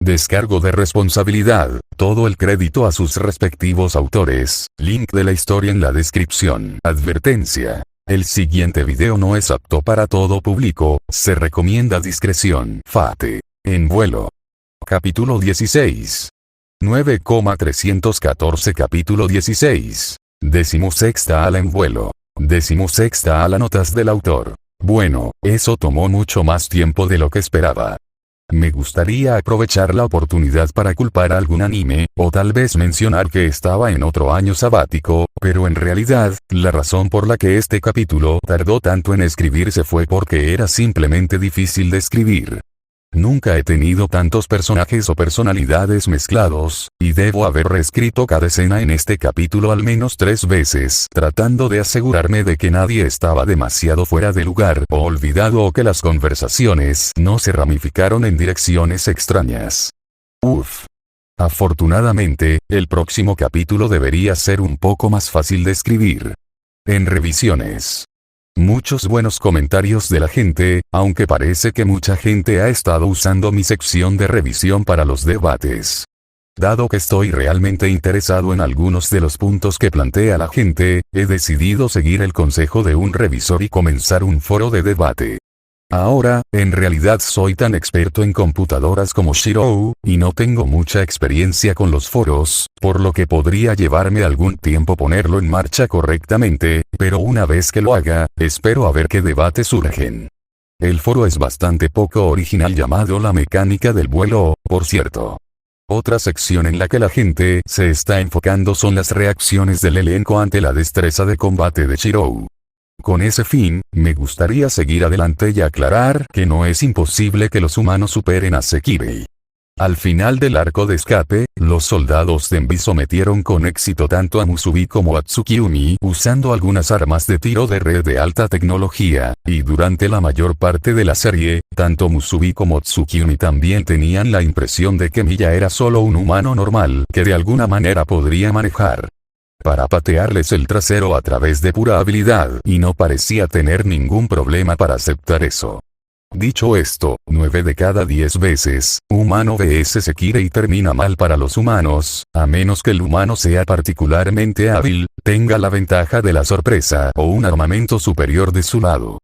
Descargo de responsabilidad, todo el crédito a sus respectivos autores, link de la historia en la descripción. Advertencia. El siguiente video no es apto para todo público, se recomienda discreción. Fate. En vuelo. Capítulo 16. 9,314 Capítulo 16. 16ª ala en vuelo. 16ª ala notas del autor. Bueno, eso tomó mucho más tiempo de lo que esperaba. Me gustaría aprovechar la oportunidad para culpar a algún anime, o tal vez mencionar que estaba en otro año sabático, pero en realidad, la razón por la que este capítulo tardó tanto en escribirse fue porque era simplemente difícil de escribir. Nunca he tenido tantos personajes o personalidades mezclados, y debo haber reescrito cada escena en este capítulo al menos 3 veces, tratando de asegurarme de que nadie estaba demasiado fuera de lugar o olvidado o que las conversaciones no se ramificaron en direcciones extrañas. Uf. Afortunadamente, el próximo capítulo debería ser un poco más fácil de escribir. En revisiones. Muchos buenos comentarios de la gente, aunque parece que mucha gente ha estado usando mi sección de revisión para los debates. Dado que estoy realmente interesado en algunos de los puntos que plantea la gente, he decidido seguir el consejo de un revisor y comenzar un foro de debate. Ahora, en realidad soy tan experto en computadoras como Shirou, y no tengo mucha experiencia con los foros, por lo que podría llevarme algún tiempo ponerlo en marcha correctamente, pero una vez que lo haga, espero a ver qué debates surgen. El foro es bastante poco original llamado La mecánica del vuelo, por cierto. Otra sección en la que la gente se está enfocando son las reacciones del elenco ante la destreza de combate de Shirou. Con ese fin, me gustaría seguir adelante y aclarar que no es imposible que los humanos superen a Sekirei. Al final del arco de escape, los soldados Denbi sometieron con éxito tanto a Musubi como a Tsukiyumi usando algunas armas de tiro de red de alta tecnología, y durante la mayor parte de la serie, tanto Musubi como Tsukiyumi también tenían la impresión de que Miya era solo un humano normal que de alguna manera podría manejar. Para patearles el trasero a través de pura habilidad y no parecía tener ningún problema para aceptar eso. Dicho esto, 9 de cada 10 veces, humano vs Sekirei termina mal para los humanos, a menos que el humano sea particularmente hábil, tenga la ventaja de la sorpresa o un armamento superior de su lado.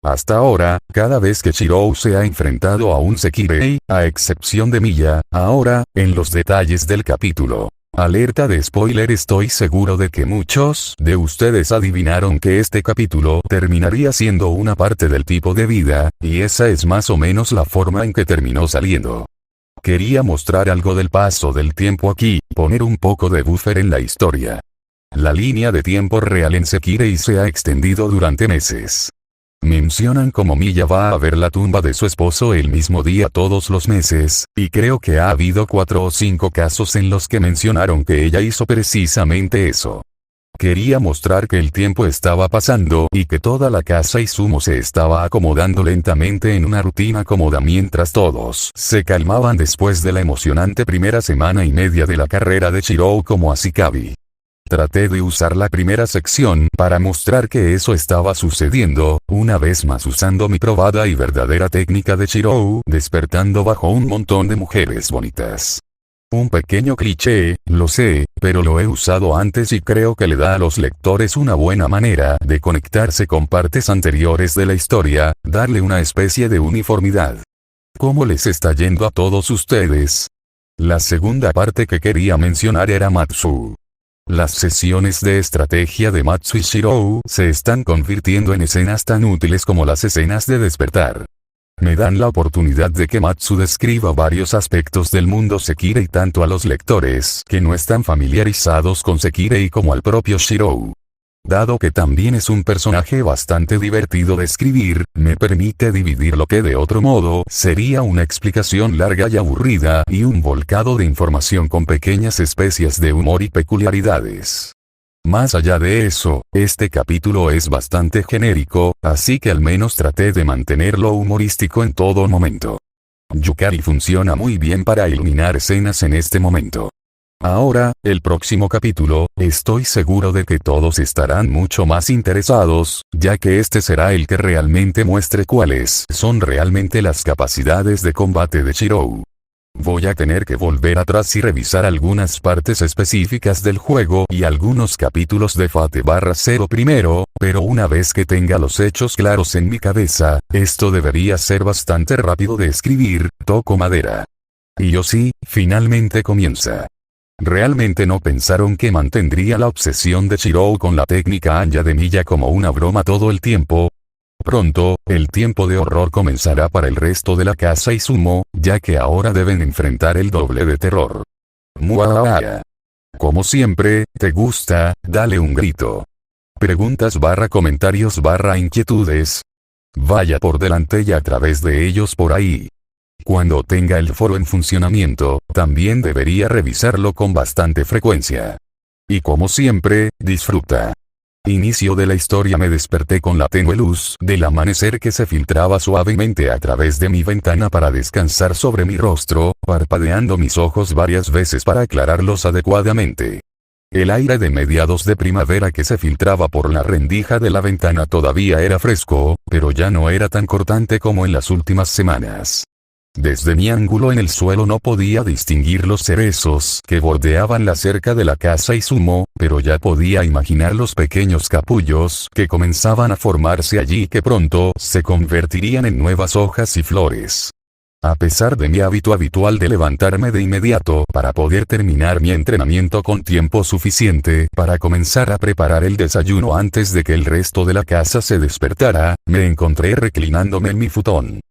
Hasta ahora, cada vez que Shirou se ha enfrentado a un Sekirei, a excepción de Miya, ahora, en los detalles del capítulo. Alerta de spoiler: estoy seguro de que muchos de ustedes adivinaron que este capítulo terminaría siendo una parte del tipo de vida, y esa es más o menos la forma en que terminó saliendo. Quería mostrar algo del paso del tiempo aquí, poner un poco de buffer en la historia. La línea de tiempo real en Sekirei se ha extendido durante meses. Mencionan como Miya va a ver la tumba de su esposo el mismo día todos los meses, y creo que ha habido 4 o 5 casos en los que mencionaron que ella hizo precisamente eso. Quería mostrar que el tiempo estaba pasando y que toda la casa Izumo se estaba acomodando lentamente en una rutina cómoda mientras todos se calmaban después de la emocionante primera semana y media de la carrera de Shirou como Ashikabi. Traté de usar la primera sección para mostrar que eso estaba sucediendo, una vez más usando mi probada y verdadera técnica de Shirou, despertando bajo un montón de mujeres bonitas. Un pequeño cliché, lo sé, pero lo he usado antes y creo que le da a los lectores una buena manera de conectarse con partes anteriores de la historia, darle una especie de uniformidad. ¿Cómo les está yendo a todos ustedes? La segunda parte que quería mencionar era Matsu. Las sesiones de estrategia de Matsu y Shirou se están convirtiendo en escenas tan útiles como las escenas de despertar. Me dan la oportunidad de que Matsu describa varios aspectos del mundo Sekirei tanto a los lectores que no están familiarizados con Sekirei como al propio Shirou. Dado que también es un personaje bastante divertido de escribir, me permite dividir lo que de otro modo sería una explicación larga y aburrida y un volcado de información con pequeñas especias de humor y peculiaridades. Más allá de eso, este capítulo es bastante genérico, así que al menos traté de mantenerlo humorístico en todo momento. Yukari funciona muy bien para iluminar escenas en este momento. Ahora, el próximo capítulo, estoy seguro de que todos estarán mucho más interesados, ya que este será el que realmente muestre cuáles son realmente las capacidades de combate de Shirou. Voy a tener que volver atrás y revisar algunas partes específicas del juego y algunos capítulos de Fate/0 primero, pero una vez que tenga los hechos claros en mi cabeza, esto debería ser bastante rápido de escribir, toco madera. Y yo sí, finalmente comienza. ¿Realmente no pensaron que mantendría la obsesión de Shirou con la técnica Anya de Miya como una broma todo el tiempo? Pronto, el tiempo de horror comenzará para el resto de la casa Izumo, ya que ahora deben enfrentar el doble de terror. Muaaa. Como siempre, ¿te gusta? Dale un grito. Preguntas/comentarios/inquietudes. Vaya por delante y a través de ellos por ahí. Cuando tenga el foro en funcionamiento, también debería revisarlo con bastante frecuencia. Y como siempre, disfruta. Inicio de la historia. Me desperté con la tenue luz del amanecer que se filtraba suavemente a través de mi ventana para descansar sobre mi rostro, parpadeando mis ojos varias veces para aclararlos adecuadamente. El aire de mediados de primavera que se filtraba por la rendija de la ventana todavía era fresco, pero ya no era tan cortante como en las últimas semanas. Desde mi ángulo en el suelo no podía distinguir los cerezos que bordeaban la cerca de la casa Izumo, pero ya podía imaginar los pequeños capullos que comenzaban a formarse allí y que pronto se convertirían en nuevas hojas y flores. A pesar de mi hábito habitual de levantarme de inmediato para poder terminar mi entrenamiento con tiempo suficiente para comenzar a preparar el desayuno antes de que el resto de la casa se despertara, me encontré reclinándome en mi futón.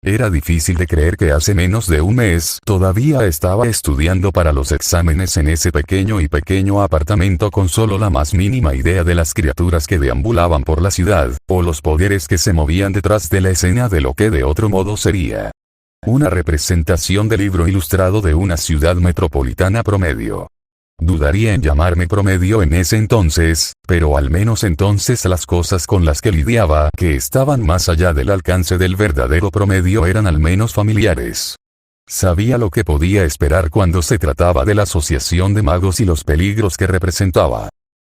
Era difícil de creer que hace menos de un mes todavía estaba estudiando para los exámenes en ese pequeño apartamento con solo la más mínima idea de las criaturas que deambulaban por la ciudad, o los poderes que se movían detrás de la escena de lo que de otro modo sería una representación de libro ilustrado de una ciudad metropolitana promedio. Dudaría en llamarme promedio en ese entonces, pero al menos entonces las cosas con las que lidiaba, que estaban más allá del alcance del verdadero promedio, eran al menos familiares. Sabía lo que podía esperar cuando se trataba de la asociación de magos y los peligros que representaba.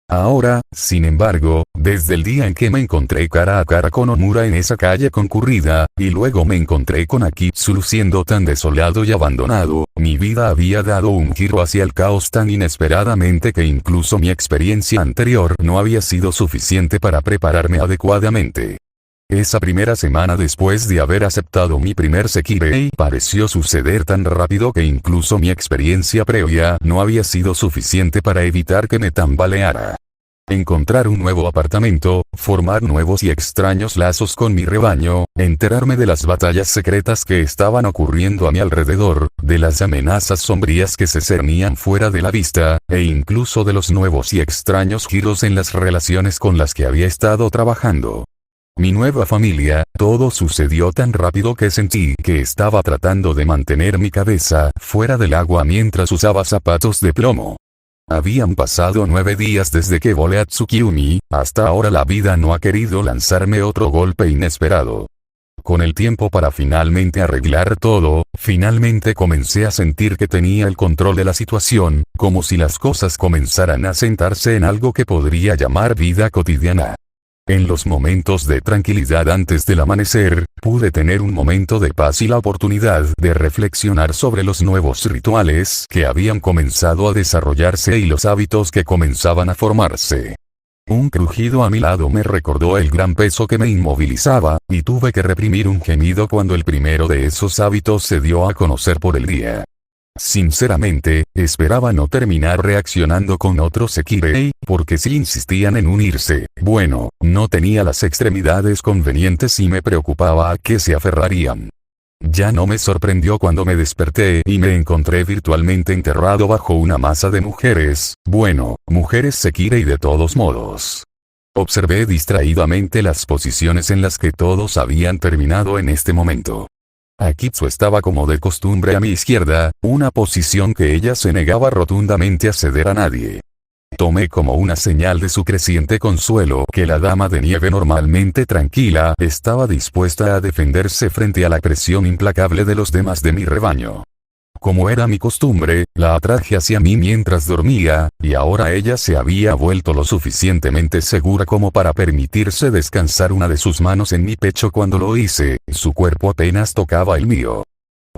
Ahora, sin embargo, desde el día en que me encontré cara a cara con Omura en esa calle concurrida, y luego me encontré con Akitsu luciendo tan desolado y abandonado, mi vida había dado un giro hacia el caos tan inesperadamente que incluso mi experiencia anterior no había sido suficiente para prepararme adecuadamente. Esa primera semana después de haber aceptado mi primer Sekirei pareció suceder tan rápido que incluso mi experiencia previa no había sido suficiente para evitar que me tambaleara. Encontrar un nuevo apartamento, formar nuevos y extraños lazos con mi rebaño, enterarme de las batallas secretas que estaban ocurriendo a mi alrededor, de las amenazas sombrías que se cernían fuera de la vista, e incluso de los nuevos y extraños giros en las relaciones con las que había estado trabajando. Mi nueva familia, todo sucedió tan rápido que sentí que estaba tratando de mantener mi cabeza fuera del agua mientras usaba zapatos de plomo. Habían pasado 9 días desde que volé a Tsukiumi, hasta ahora la vida no ha querido lanzarme otro golpe inesperado. Con el tiempo para finalmente arreglar todo, finalmente comencé a sentir que tenía el control de la situación, como si las cosas comenzaran a sentarse en algo que podría llamar vida cotidiana. En los momentos de tranquilidad antes del amanecer, pude tener un momento de paz y la oportunidad de reflexionar sobre los nuevos rituales que habían comenzado a desarrollarse y los hábitos que comenzaban a formarse. Un crujido a mi lado me recordó el gran peso que me inmovilizaba, y tuve que reprimir un gemido cuando el primero de esos hábitos se dio a conocer por el día. Sinceramente, esperaba no terminar reaccionando con otros Sekirei, porque si insistían en unirse, bueno, no tenía las extremidades convenientes y me preocupaba a qué se aferrarían. Ya no me sorprendió cuando me desperté y me encontré virtualmente enterrado bajo una masa de mujeres, bueno, mujeres Sekirei de todos modos. Observé distraídamente las posiciones en las que todos habían terminado en este momento. Akitsu estaba como de costumbre a mi izquierda, una posición que ella se negaba rotundamente a ceder a nadie. Tomé como una señal de su creciente consuelo que la dama de nieve normalmente tranquila estaba dispuesta a defenderse frente a la presión implacable de los demás de mi rebaño. Como era mi costumbre, la atraje hacia mí mientras dormía, y ahora ella se había vuelto lo suficientemente segura como para permitirse descansar una de sus manos en mi pecho cuando lo hice, su cuerpo apenas tocaba el mío.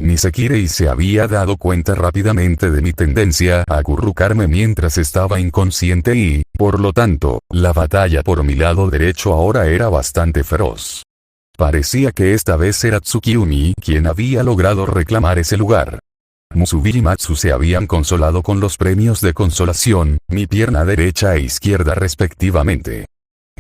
Mi Sekirei se había dado cuenta rápidamente de mi tendencia a acurrucarme mientras estaba inconsciente y, por lo tanto, la batalla por mi lado derecho ahora era bastante feroz. Parecía que esta vez era Tsukiumi quien había logrado reclamar ese lugar. Musubi y Matsu se habían consolado con los premios de consolación, mi pierna derecha e izquierda respectivamente.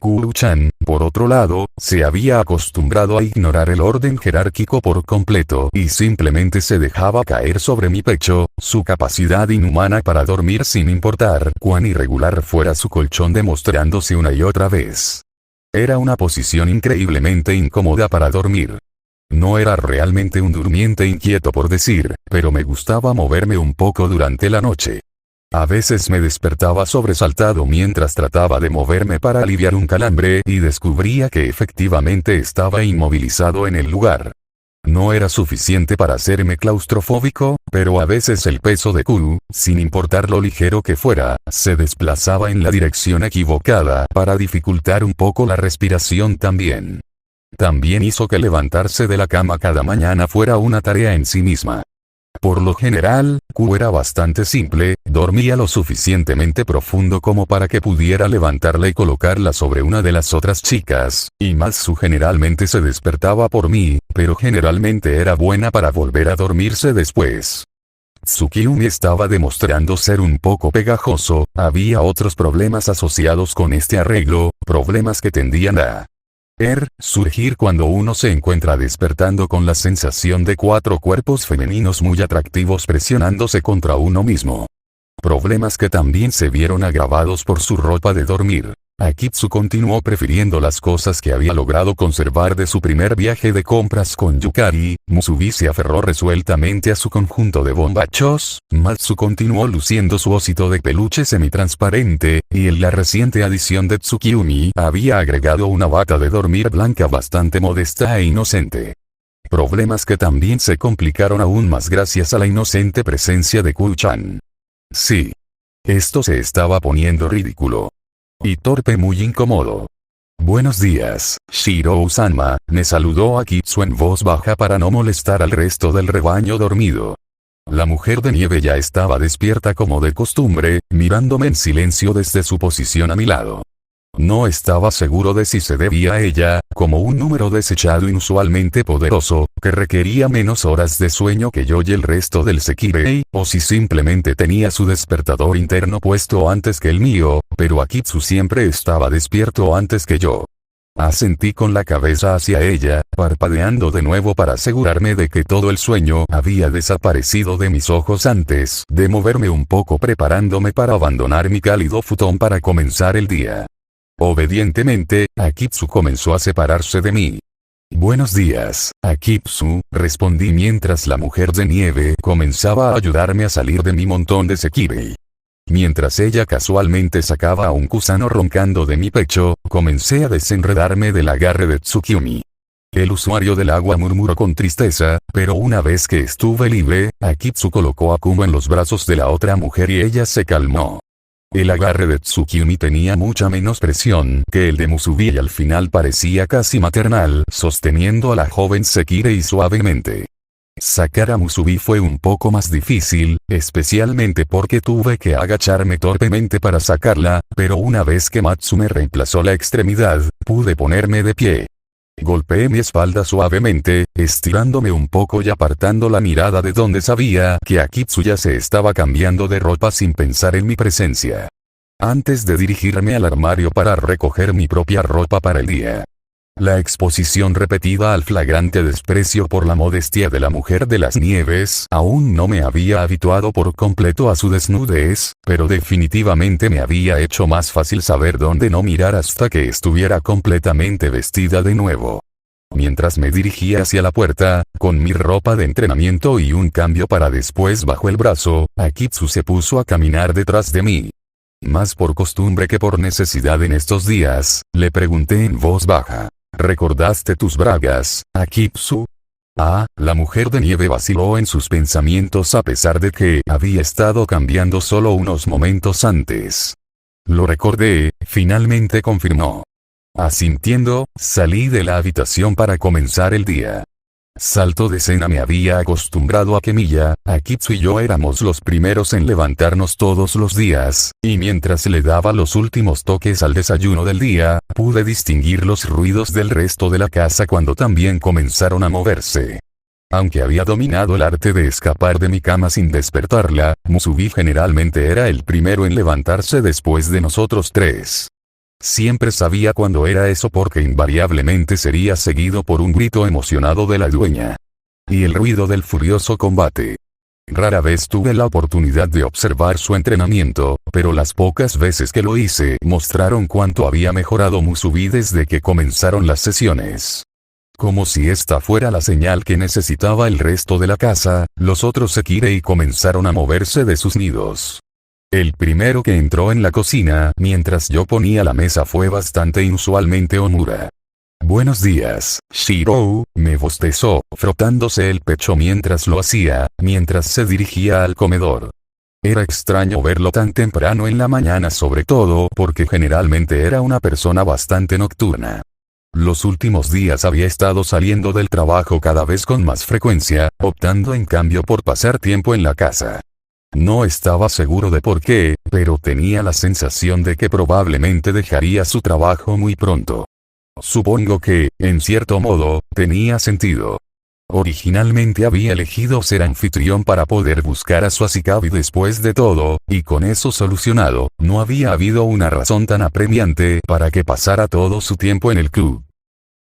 Kuru-chan, por otro lado, se había acostumbrado a ignorar el orden jerárquico por completo y simplemente se dejaba caer sobre mi pecho, su capacidad inhumana para dormir sin importar cuán irregular fuera su colchón demostrándose una y otra vez. Era una posición increíblemente incómoda para dormir. No era realmente un durmiente inquieto por decir, pero me gustaba moverme un poco durante la noche. A veces me despertaba sobresaltado mientras trataba de moverme para aliviar un calambre y descubría que efectivamente estaba inmovilizado en el lugar. No era suficiente para hacerme claustrofóbico, pero a veces el peso de Kuru, sin importar lo ligero que fuera, se desplazaba en la dirección equivocada para dificultar un poco la respiración también. También hizo que levantarse de la cama cada mañana fuera una tarea en sí misma. Por lo general, Kuru era bastante simple, dormía lo suficientemente profundo como para que pudiera levantarla y colocarla sobre una de las otras chicas, y Matsu generalmente se despertaba por mí, pero generalmente era buena para volver a dormirse después. Tsukiumi estaba demostrando ser un poco pegajoso, había otros problemas asociados con este arreglo, problemas que tendían a surgir cuando uno se encuentra despertando con la sensación de 4 cuerpos femeninos muy atractivos presionándose contra uno mismo. Problemas que también se vieron agravados por su ropa de dormir. Akitsu continuó prefiriendo las cosas que había logrado conservar de su primer viaje de compras con Yukari, Musubi se aferró resueltamente a su conjunto de bombachos, Matsu continuó luciendo su osito de peluche semitransparente, y en la reciente adición de Tsukiumi había agregado una bata de dormir blanca bastante modesta e inocente. Problemas que también se complicaron aún más gracias a la inocente presencia de Kuru-chan. Sí. Esto se estaba poniendo ridículo. Y torpe muy incómodo. Buenos días, Shirou-sama, me saludó Akitsu en voz baja para no molestar al resto del rebaño dormido. La mujer de nieve ya estaba despierta como de costumbre, mirándome en silencio desde su posición a mi lado. No estaba seguro de si se debía a ella, como un número desechado inusualmente poderoso, que requería menos horas de sueño que yo y el resto del Sekirei, o si simplemente tenía su despertador interno puesto antes que el mío, pero Akitsu siempre estaba despierto antes que yo. Asentí con la cabeza hacia ella, parpadeando de nuevo para asegurarme de que todo el sueño había desaparecido de mis ojos antes de moverme un poco preparándome para abandonar mi cálido futón para comenzar el día. Obedientemente, Akitsu comenzó a separarse de mí. Buenos días, Akitsu, respondí mientras la mujer de nieve comenzaba a ayudarme a salir de mi montón de Sekirei. Mientras ella casualmente sacaba a un gusano roncando de mi pecho, comencé a desenredarme del agarre de Tsukiumi. El usuario del agua murmuró con tristeza, pero una vez que estuve libre, Akitsu colocó a Kumo en los brazos de la otra mujer y ella se calmó. El agarre de Tsukiumi tenía mucha menos presión que el de Musubi y al final parecía casi maternal, sosteniendo a la joven Sekirei suavemente. Sacar a Musubi fue un poco más difícil, especialmente porque tuve que agacharme torpemente para sacarla, pero una vez que Matsu me reemplazó la extremidad, pude ponerme de pie. Golpeé mi espalda suavemente, estirándome un poco y apartando la mirada de donde sabía que Akitsu ya se estaba cambiando de ropa sin pensar en mi presencia. Antes de dirigirme al armario para recoger mi propia ropa para el día. La exposición repetida al flagrante desprecio por la modestia de la mujer de las nieves aún no me había habituado por completo a su desnudez, pero definitivamente me había hecho más fácil saber dónde no mirar hasta que estuviera completamente vestida de nuevo. Mientras me dirigía hacia la puerta, con mi ropa de entrenamiento y un cambio para después bajo el brazo, Akitsu se puso a caminar detrás de mí. Más por costumbre que por necesidad en estos días, le pregunté en voz baja. ¿Recordaste tus bragas, Akitsu? La mujer de nieve vaciló en sus pensamientos a pesar de que había estado cambiando solo unos momentos antes. Lo recordé, finalmente confirmó. Asintiendo, salí de la habitación para comenzar el día. Salto de cena me había acostumbrado a que Miya, Akitsu y yo éramos los primeros en levantarnos todos los días, y mientras le daba los últimos toques al desayuno del día, pude distinguir los ruidos del resto de la casa cuando también comenzaron a moverse. Aunque había dominado el arte de escapar de mi cama sin despertarla, Musubi generalmente era el primero en levantarse después de nosotros tres. Siempre sabía cuándo era eso porque invariablemente sería seguido por un grito emocionado de la dueña. Y el ruido del furioso combate. Rara vez tuve la oportunidad de observar su entrenamiento, pero las pocas veces que lo hice mostraron cuánto había mejorado Musubi desde que comenzaron las sesiones. Como si esta fuera la señal que necesitaba el resto de la casa, los otros Sekirei comenzaron a moverse de sus nidos. El primero que entró en la cocina mientras yo ponía la mesa fue bastante inusualmente Omura. «Buenos días, Shirou», me bostezó, frotándose el pecho mientras lo hacía, mientras se dirigía al comedor. Era extraño verlo tan temprano en la mañana, sobre todo porque generalmente era una persona bastante nocturna. Los últimos días había estado saliendo del trabajo cada vez con más frecuencia, optando en cambio por pasar tiempo en la casa. No estaba seguro de por qué, pero tenía la sensación de que probablemente dejaría su trabajo muy pronto. Supongo que, en cierto modo, tenía sentido. Originalmente había elegido ser anfitrión para poder buscar a su Ashikabi después de todo, y con eso solucionado, no había habido una razón tan apremiante para que pasara todo su tiempo en el club.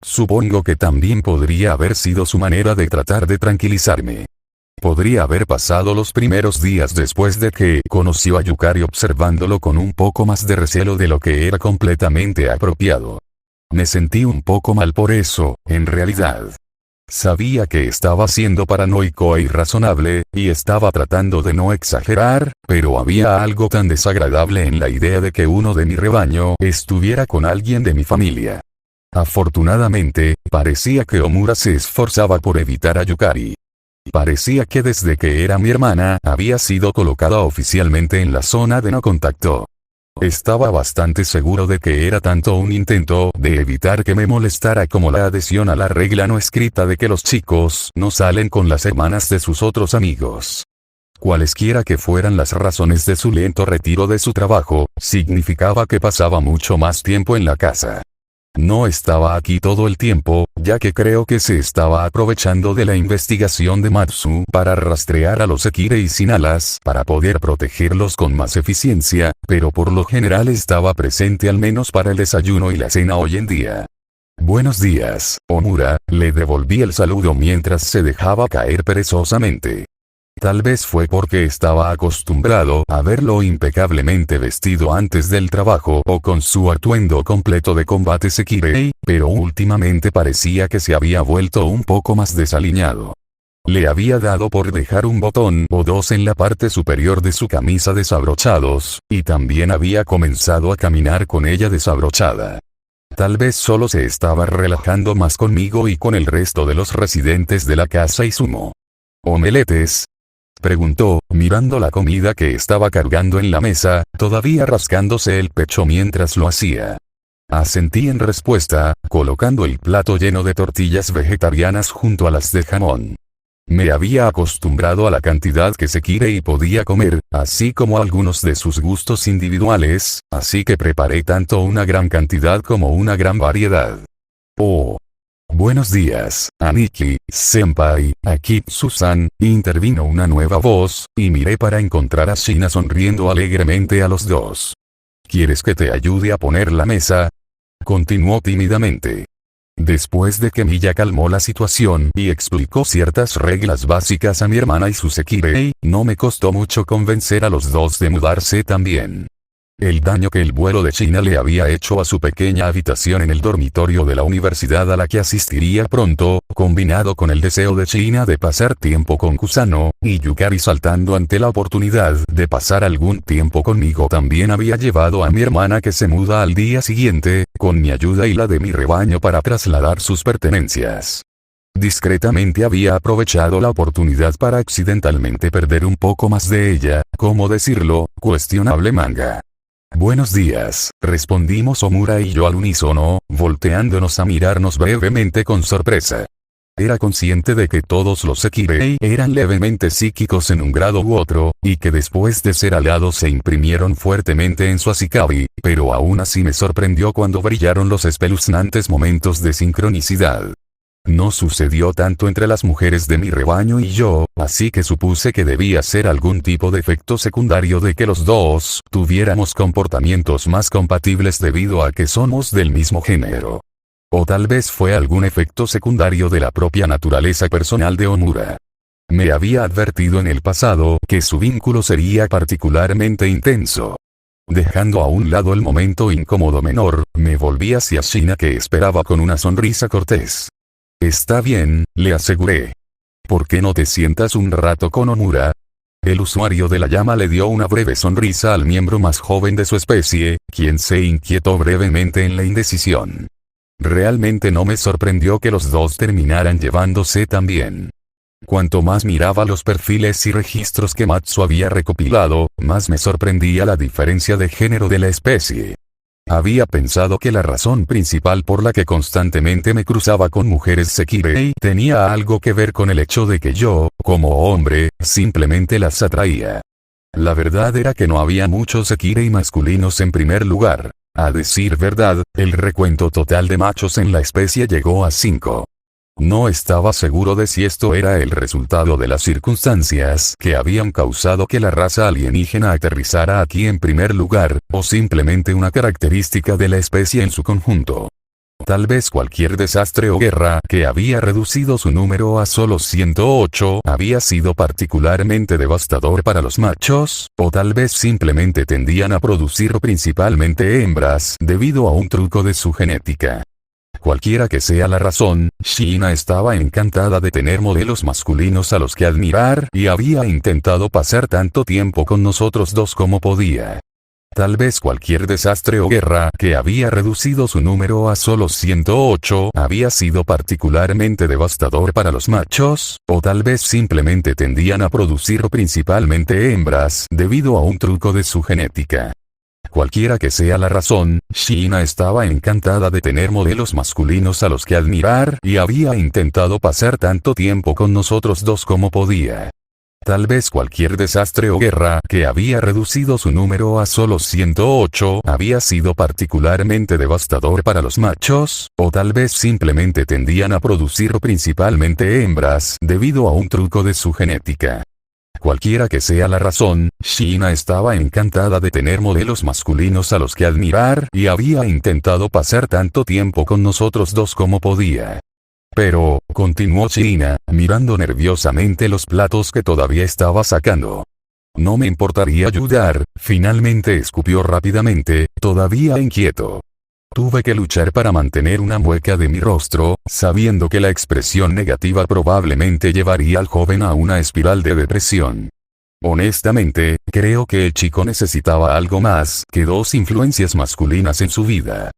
Supongo que también podría haber sido su manera de tratar de tranquilizarme. Podría haber pasado los primeros días después de que conoció a Yukari observándolo con un poco más de recelo de lo que era completamente apropiado. Me sentí un poco mal por eso, en realidad. Sabía que estaba siendo paranoico e irrazonable, y estaba tratando de no exagerar, pero había algo tan desagradable en la idea de que uno de mi rebaño estuviera con alguien de mi familia. Afortunadamente, parecía que Omura se esforzaba por evitar a Yukari. Parecía que desde que era mi hermana había sido colocada oficialmente en la zona de no contacto. Estaba bastante seguro de que era tanto un intento de evitar que me molestara como la adhesión a la regla no escrita de que los chicos no salen con las hermanas de sus otros amigos. Cualesquiera que fueran las razones de su lento retiro de su trabajo, significaba que pasaba mucho más tiempo en la casa. No estaba aquí todo el tiempo, ya que creo que se estaba aprovechando de la investigación de Matsu para rastrear a los Sekirei sin alas para poder protegerlos con más eficiencia, pero por lo general estaba presente al menos para el desayuno y la cena hoy en día. «Buenos días, Omura», le devolví el saludo mientras se dejaba caer perezosamente. Tal vez fue porque estaba acostumbrado a verlo impecablemente vestido antes del trabajo o con su atuendo completo de combate Sekirei, pero últimamente parecía que se había vuelto un poco más desaliñado. Le había dado por dejar un botón o dos en la parte superior de su camisa desabrochados, y también había comenzado a caminar con ella desabrochada. Tal vez solo se estaba relajando más conmigo y con el resto de los residentes de la casa Izumo. «¿Omeletes?», preguntó, mirando la comida que estaba cargando en la mesa, todavía rascándose el pecho mientras lo hacía. Asentí en respuesta, colocando el plato lleno de tortillas vegetarianas junto a las de jamón. Me había acostumbrado a la cantidad que Sekirei podía comer, así como a algunos de sus gustos individuales, así que preparé tanto una gran cantidad como una gran variedad. «Oh. Buenos días, Aniki, senpai», Akitsu-san, intervino una nueva voz, y miré para encontrar a Shina sonriendo alegremente a los dos. «¿Quieres que te ayude a poner la mesa?», continuó tímidamente. Después de que Miya calmó la situación y explicó ciertas reglas básicas a mi hermana y su Sekirei, no me costó mucho convencer a los dos de mudarse también. El daño que el vuelo de China le había hecho a su pequeña habitación en el dormitorio de la universidad a la que asistiría pronto, combinado con el deseo de China de pasar tiempo con Kusano, y Yukari saltando ante la oportunidad de pasar algún tiempo conmigo, también había llevado a mi hermana que se muda al día siguiente, con mi ayuda y la de mi rebaño para trasladar sus pertenencias. Discretamente había aprovechado la oportunidad para accidentalmente perder un poco más de ella, ¿cómo decirlo?, cuestionable manga. «Buenos días», respondimos Omura y yo al unísono, volteándonos a mirarnos brevemente con sorpresa. Era consciente de que todos los Sekirei eran levemente psíquicos en un grado u otro, y que después de ser alados se imprimieron fuertemente en su Ashikabi, pero aún así me sorprendió cuando brillaron los espeluznantes momentos de sincronicidad. No sucedió tanto entre las mujeres de mi rebaño y yo, así que supuse que debía ser algún tipo de efecto secundario de que los dos tuviéramos comportamientos más compatibles debido a que somos del mismo género. O tal vez fue algún efecto secundario de la propia naturaleza personal de Omura. Me había advertido en el pasado que su vínculo sería particularmente intenso. Dejando a un lado el momento incómodo menor, me volví hacia Shina que esperaba con una sonrisa cortés. Está bien, le aseguré. ¿Por qué no te sientas un rato con Omura? El usuario de la llama le dio una breve sonrisa al miembro más joven de su especie, quien se inquietó brevemente en la indecisión. Realmente no me sorprendió que los dos terminaran llevándose tan bien. Cuanto más miraba los perfiles y registros que Matsu había recopilado, más me sorprendía la diferencia de género de la especie. Había pensado que la razón principal por la que constantemente me cruzaba con mujeres Sekirei tenía algo que ver con el hecho de que yo, como hombre, simplemente las atraía. La verdad era que no había muchos Sekirei masculinos en primer lugar. A decir verdad, el recuento total de machos en la especie llegó a 5. No estaba seguro de si esto era el resultado de las circunstancias que habían causado que la raza alienígena aterrizara aquí en primer lugar, o simplemente una característica de la especie en su conjunto. Tal vez cualquier desastre o guerra que había reducido su número a solo 108 había sido particularmente devastador para los machos, o tal vez simplemente tendían a producir principalmente hembras debido a un truco de su genética. Cualquiera que sea la razón, Shina estaba encantada de tener modelos masculinos a los que admirar y había intentado pasar tanto tiempo con nosotros dos como podía. Tal vez cualquier desastre o guerra que había reducido su número a solo 108 había sido particularmente devastador para los machos, o tal vez simplemente tendían a producir principalmente hembras debido a un truco de su genética. Cualquiera que sea la razón, Shina estaba encantada de tener modelos masculinos a los que admirar y había intentado pasar tanto tiempo con nosotros dos como podía. Tal vez cualquier desastre o guerra que había reducido su número a solo 108 había sido particularmente devastador para los machos, o tal vez simplemente tendían a producir principalmente hembras debido a un truco de su genética. Cualquiera que sea la razón, Shina estaba encantada de tener modelos masculinos a los que admirar y había intentado pasar tanto tiempo con nosotros dos como podía. Pero, continuó Shina, mirando nerviosamente los platos que todavía estaba sacando. No me importaría ayudar, finalmente escupió rápidamente, todavía inquieto. Tuve que luchar para mantener una mueca de mi rostro, sabiendo que la expresión negativa probablemente llevaría al joven a una espiral de depresión. Honestamente, creo que el chico necesitaba algo más que dos influencias masculinas en su vida.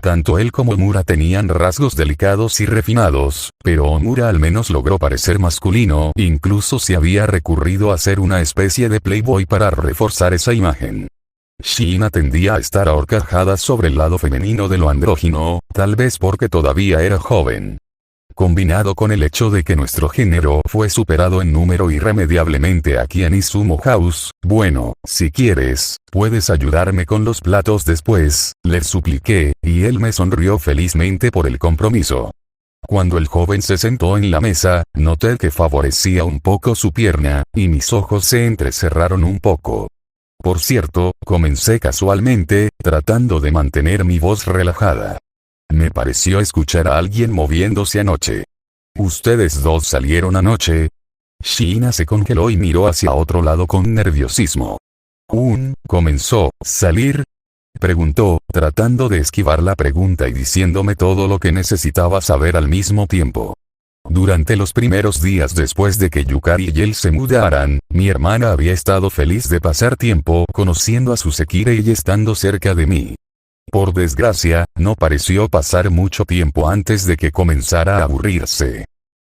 Tanto él como Omura tenían rasgos delicados y refinados, pero Omura al menos logró parecer masculino, incluso si había recurrido a ser una especie de playboy para reforzar esa imagen. Shina tendía a estar ahorcajada sobre el lado femenino de lo andrógino, tal vez porque todavía era joven. Combinado con el hecho de que nuestro género fue superado en número irremediablemente aquí en Izumo House, bueno, si quieres, puedes ayudarme con los platos después, le supliqué, y él me sonrió felizmente por el compromiso. Cuando el joven se sentó en la mesa, noté que favorecía un poco su pierna, y mis ojos se entrecerraron un poco. Por cierto, comencé casualmente, tratando de mantener mi voz relajada. Me pareció escuchar a alguien moviéndose anoche. ¿Ustedes dos salieron anoche? Shina se congeló y miró hacia otro lado con nerviosismo. ¿Comenzó, salir? Preguntó, tratando de esquivar la pregunta y diciéndome todo lo que necesitaba saber al mismo tiempo. Durante los primeros días después de que Yukari y él se mudaran, mi hermana había estado feliz de pasar tiempo conociendo a su Sekirei y estando cerca de mí. Por desgracia, no pareció pasar mucho tiempo antes de que comenzara a aburrirse.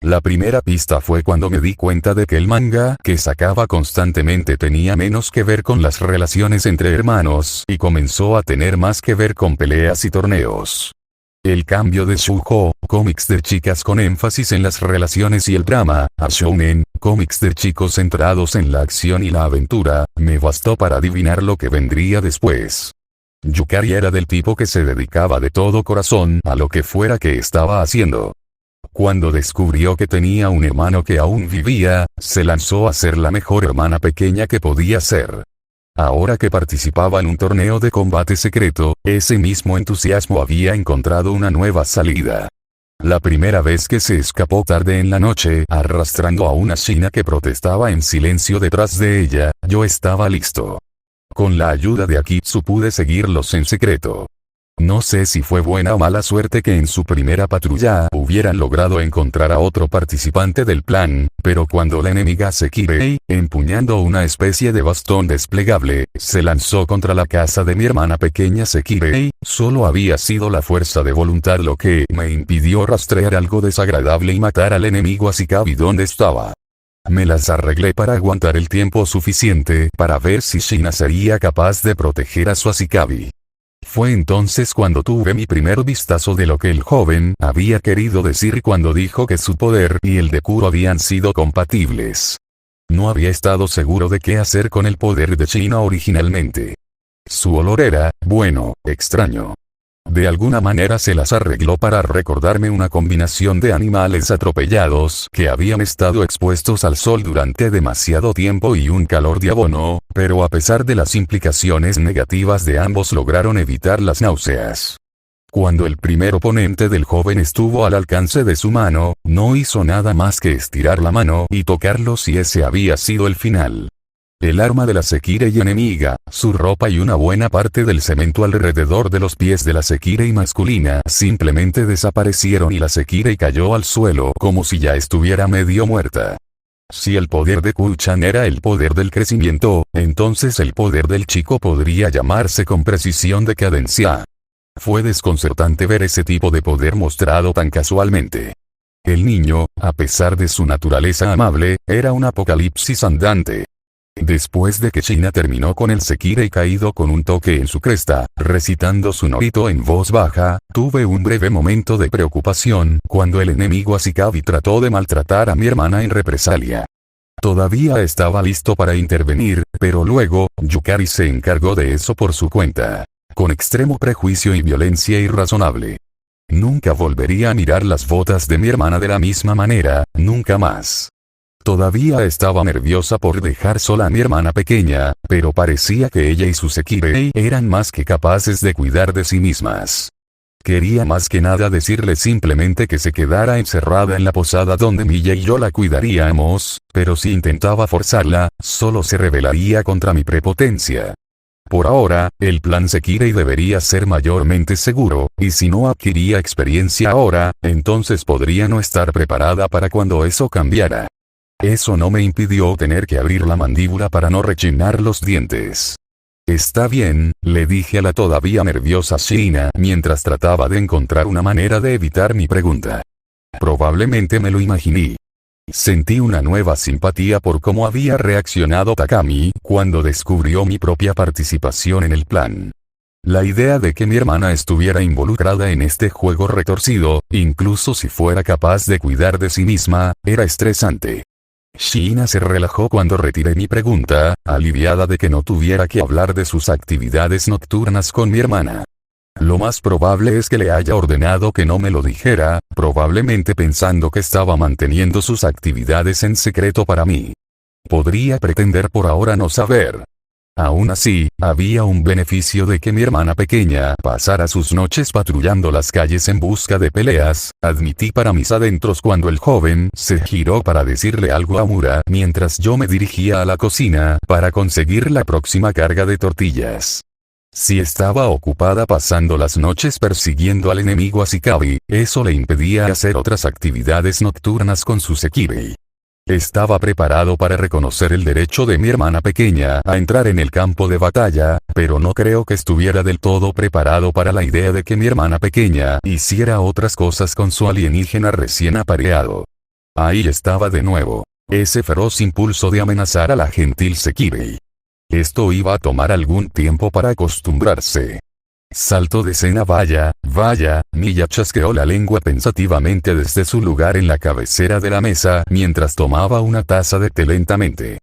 La primera pista fue cuando me di cuenta de que el manga que sacaba constantemente tenía menos que ver con las relaciones entre hermanos y comenzó a tener más que ver con peleas y torneos. El cambio de Shujo, cómics de chicas con énfasis en las relaciones y el drama, a Shounen, cómics de chicos centrados en la acción y la aventura, me bastó para adivinar lo que vendría después. Yukari era del tipo que se dedicaba de todo corazón a lo que fuera que estaba haciendo. Cuando descubrió que tenía un hermano que aún vivía, se lanzó a ser la mejor hermana pequeña que podía ser. Ahora que participaba en un torneo de combate secreto, ese mismo entusiasmo había encontrado una nueva salida. La primera vez que se escapó tarde en la noche, arrastrando a una china que protestaba en silencio detrás de ella, yo estaba listo. Con la ayuda de Akitsu pude seguirlos en secreto. No sé si fue buena o mala suerte que en su primera patrulla hubieran logrado encontrar a otro participante del plan, pero cuando la enemiga Sekirei, empuñando una especie de bastón desplegable, se lanzó contra la casa de mi hermana pequeña Sekirei, solo había sido la fuerza de voluntad lo que me impidió rastrear algo desagradable y matar al enemigo Ashikabi donde estaba. Me las arreglé para aguantar el tiempo suficiente para ver si Shina sería capaz de proteger a su Ashikabi. Fue entonces cuando tuve mi primer vistazo de lo que el joven había querido decir cuando dijo que su poder y el de Kuro habían sido compatibles. No había estado seguro de qué hacer con el poder de Shina originalmente. Su olor era, bueno, extraño. De alguna manera se las arregló para recordarme una combinación de animales atropellados que habían estado expuestos al sol durante demasiado tiempo y un calor de abono, pero a pesar de las implicaciones negativas de ambos lograron evitar las náuseas. Cuando el primer oponente del joven estuvo al alcance de su mano, no hizo nada más que estirar la mano y tocarlo si ese había sido el final. El arma de la Sekirei enemiga, su ropa y una buena parte del cemento alrededor de los pies de la Sekirei masculina simplemente desaparecieron y la Sekirei cayó al suelo como si ya estuviera medio muerta. Si el poder de Kuru-chan era el poder del crecimiento, entonces el poder del chico podría llamarse con precisión decadencia. Fue desconcertante ver ese tipo de poder mostrado tan casualmente. El niño, a pesar de su naturaleza amable, era un apocalipsis andante. Después de que Shina terminó con el Sekirei caído con un toque en su cresta, recitando su norito en voz baja, tuve un breve momento de preocupación cuando el enemigo Ashikabi trató de maltratar a mi hermana en represalia. Todavía estaba listo para intervenir, pero luego, Yukari se encargó de eso por su cuenta. Con extremo prejuicio y violencia irrazonable. Nunca volvería a mirar las botas de mi hermana de la misma manera, nunca más. Todavía estaba nerviosa por dejar sola a mi hermana pequeña, pero parecía que ella y su Sekirei eran más que capaces de cuidar de sí mismas. Quería más que nada decirle simplemente que se quedara encerrada en la posada donde Milla y yo la cuidaríamos, pero si intentaba forzarla, solo se rebelaría contra mi prepotencia. Por ahora, el plan Sekirei debería ser mayormente seguro, y si no adquiría experiencia ahora, entonces podría no estar preparada para cuando eso cambiara. Eso no me impidió tener que abrir la mandíbula para no rechinar los dientes. Está bien, le dije a la todavía nerviosa Shina mientras trataba de encontrar una manera de evitar mi pregunta. Probablemente me lo imaginé. Sentí una nueva simpatía por cómo había reaccionado Takami cuando descubrió mi propia participación en el plan. La idea de que mi hermana estuviera involucrada en este juego retorcido, incluso si fuera capaz de cuidar de sí misma, era estresante. Shina se relajó cuando retiré mi pregunta, aliviada de que no tuviera que hablar de sus actividades nocturnas con mi hermana. Lo más probable es que le haya ordenado que no me lo dijera, probablemente pensando que estaba manteniendo sus actividades en secreto para mí. Podría pretender por ahora no saber. Aún así, había un beneficio de que mi hermana pequeña pasara sus noches patrullando las calles en busca de peleas, admití para mis adentros cuando el joven se giró para decirle algo a Mura mientras yo me dirigía a la cocina para conseguir la próxima carga de tortillas. Si estaba ocupada pasando las noches persiguiendo al enemigo Ashikabi, eso le impedía hacer otras actividades nocturnas con su Sekirei. Estaba preparado para reconocer el derecho de mi hermana pequeña a entrar en el campo de batalla, pero no creo que estuviera del todo preparado para la idea de que mi hermana pequeña hiciera otras cosas con su alienígena recién apareado. Ahí estaba de nuevo. Ese feroz impulso de amenazar a la gentil Sekirei. Esto iba a tomar algún tiempo para acostumbrarse. Saltó de escena. Vaya, Milla chasqueó la lengua pensativamente desde su lugar en la cabecera de la mesa mientras tomaba una taza de té lentamente.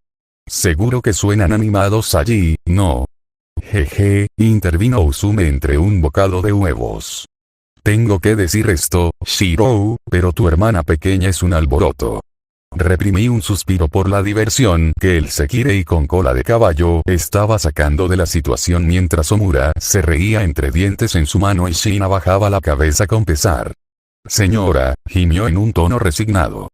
Seguro que suenan animados allí, ¿no? Jeje, intervino Usume entre un bocado de huevos. Tengo que decir esto, Shirou, pero tu hermana pequeña es un alboroto. Reprimí un suspiro por la diversión que el Sekirei con cola de caballo estaba sacando de la situación mientras Omura se reía entre dientes en su mano y Shina bajaba la cabeza con pesar. Señora, gimió en un tono resignado.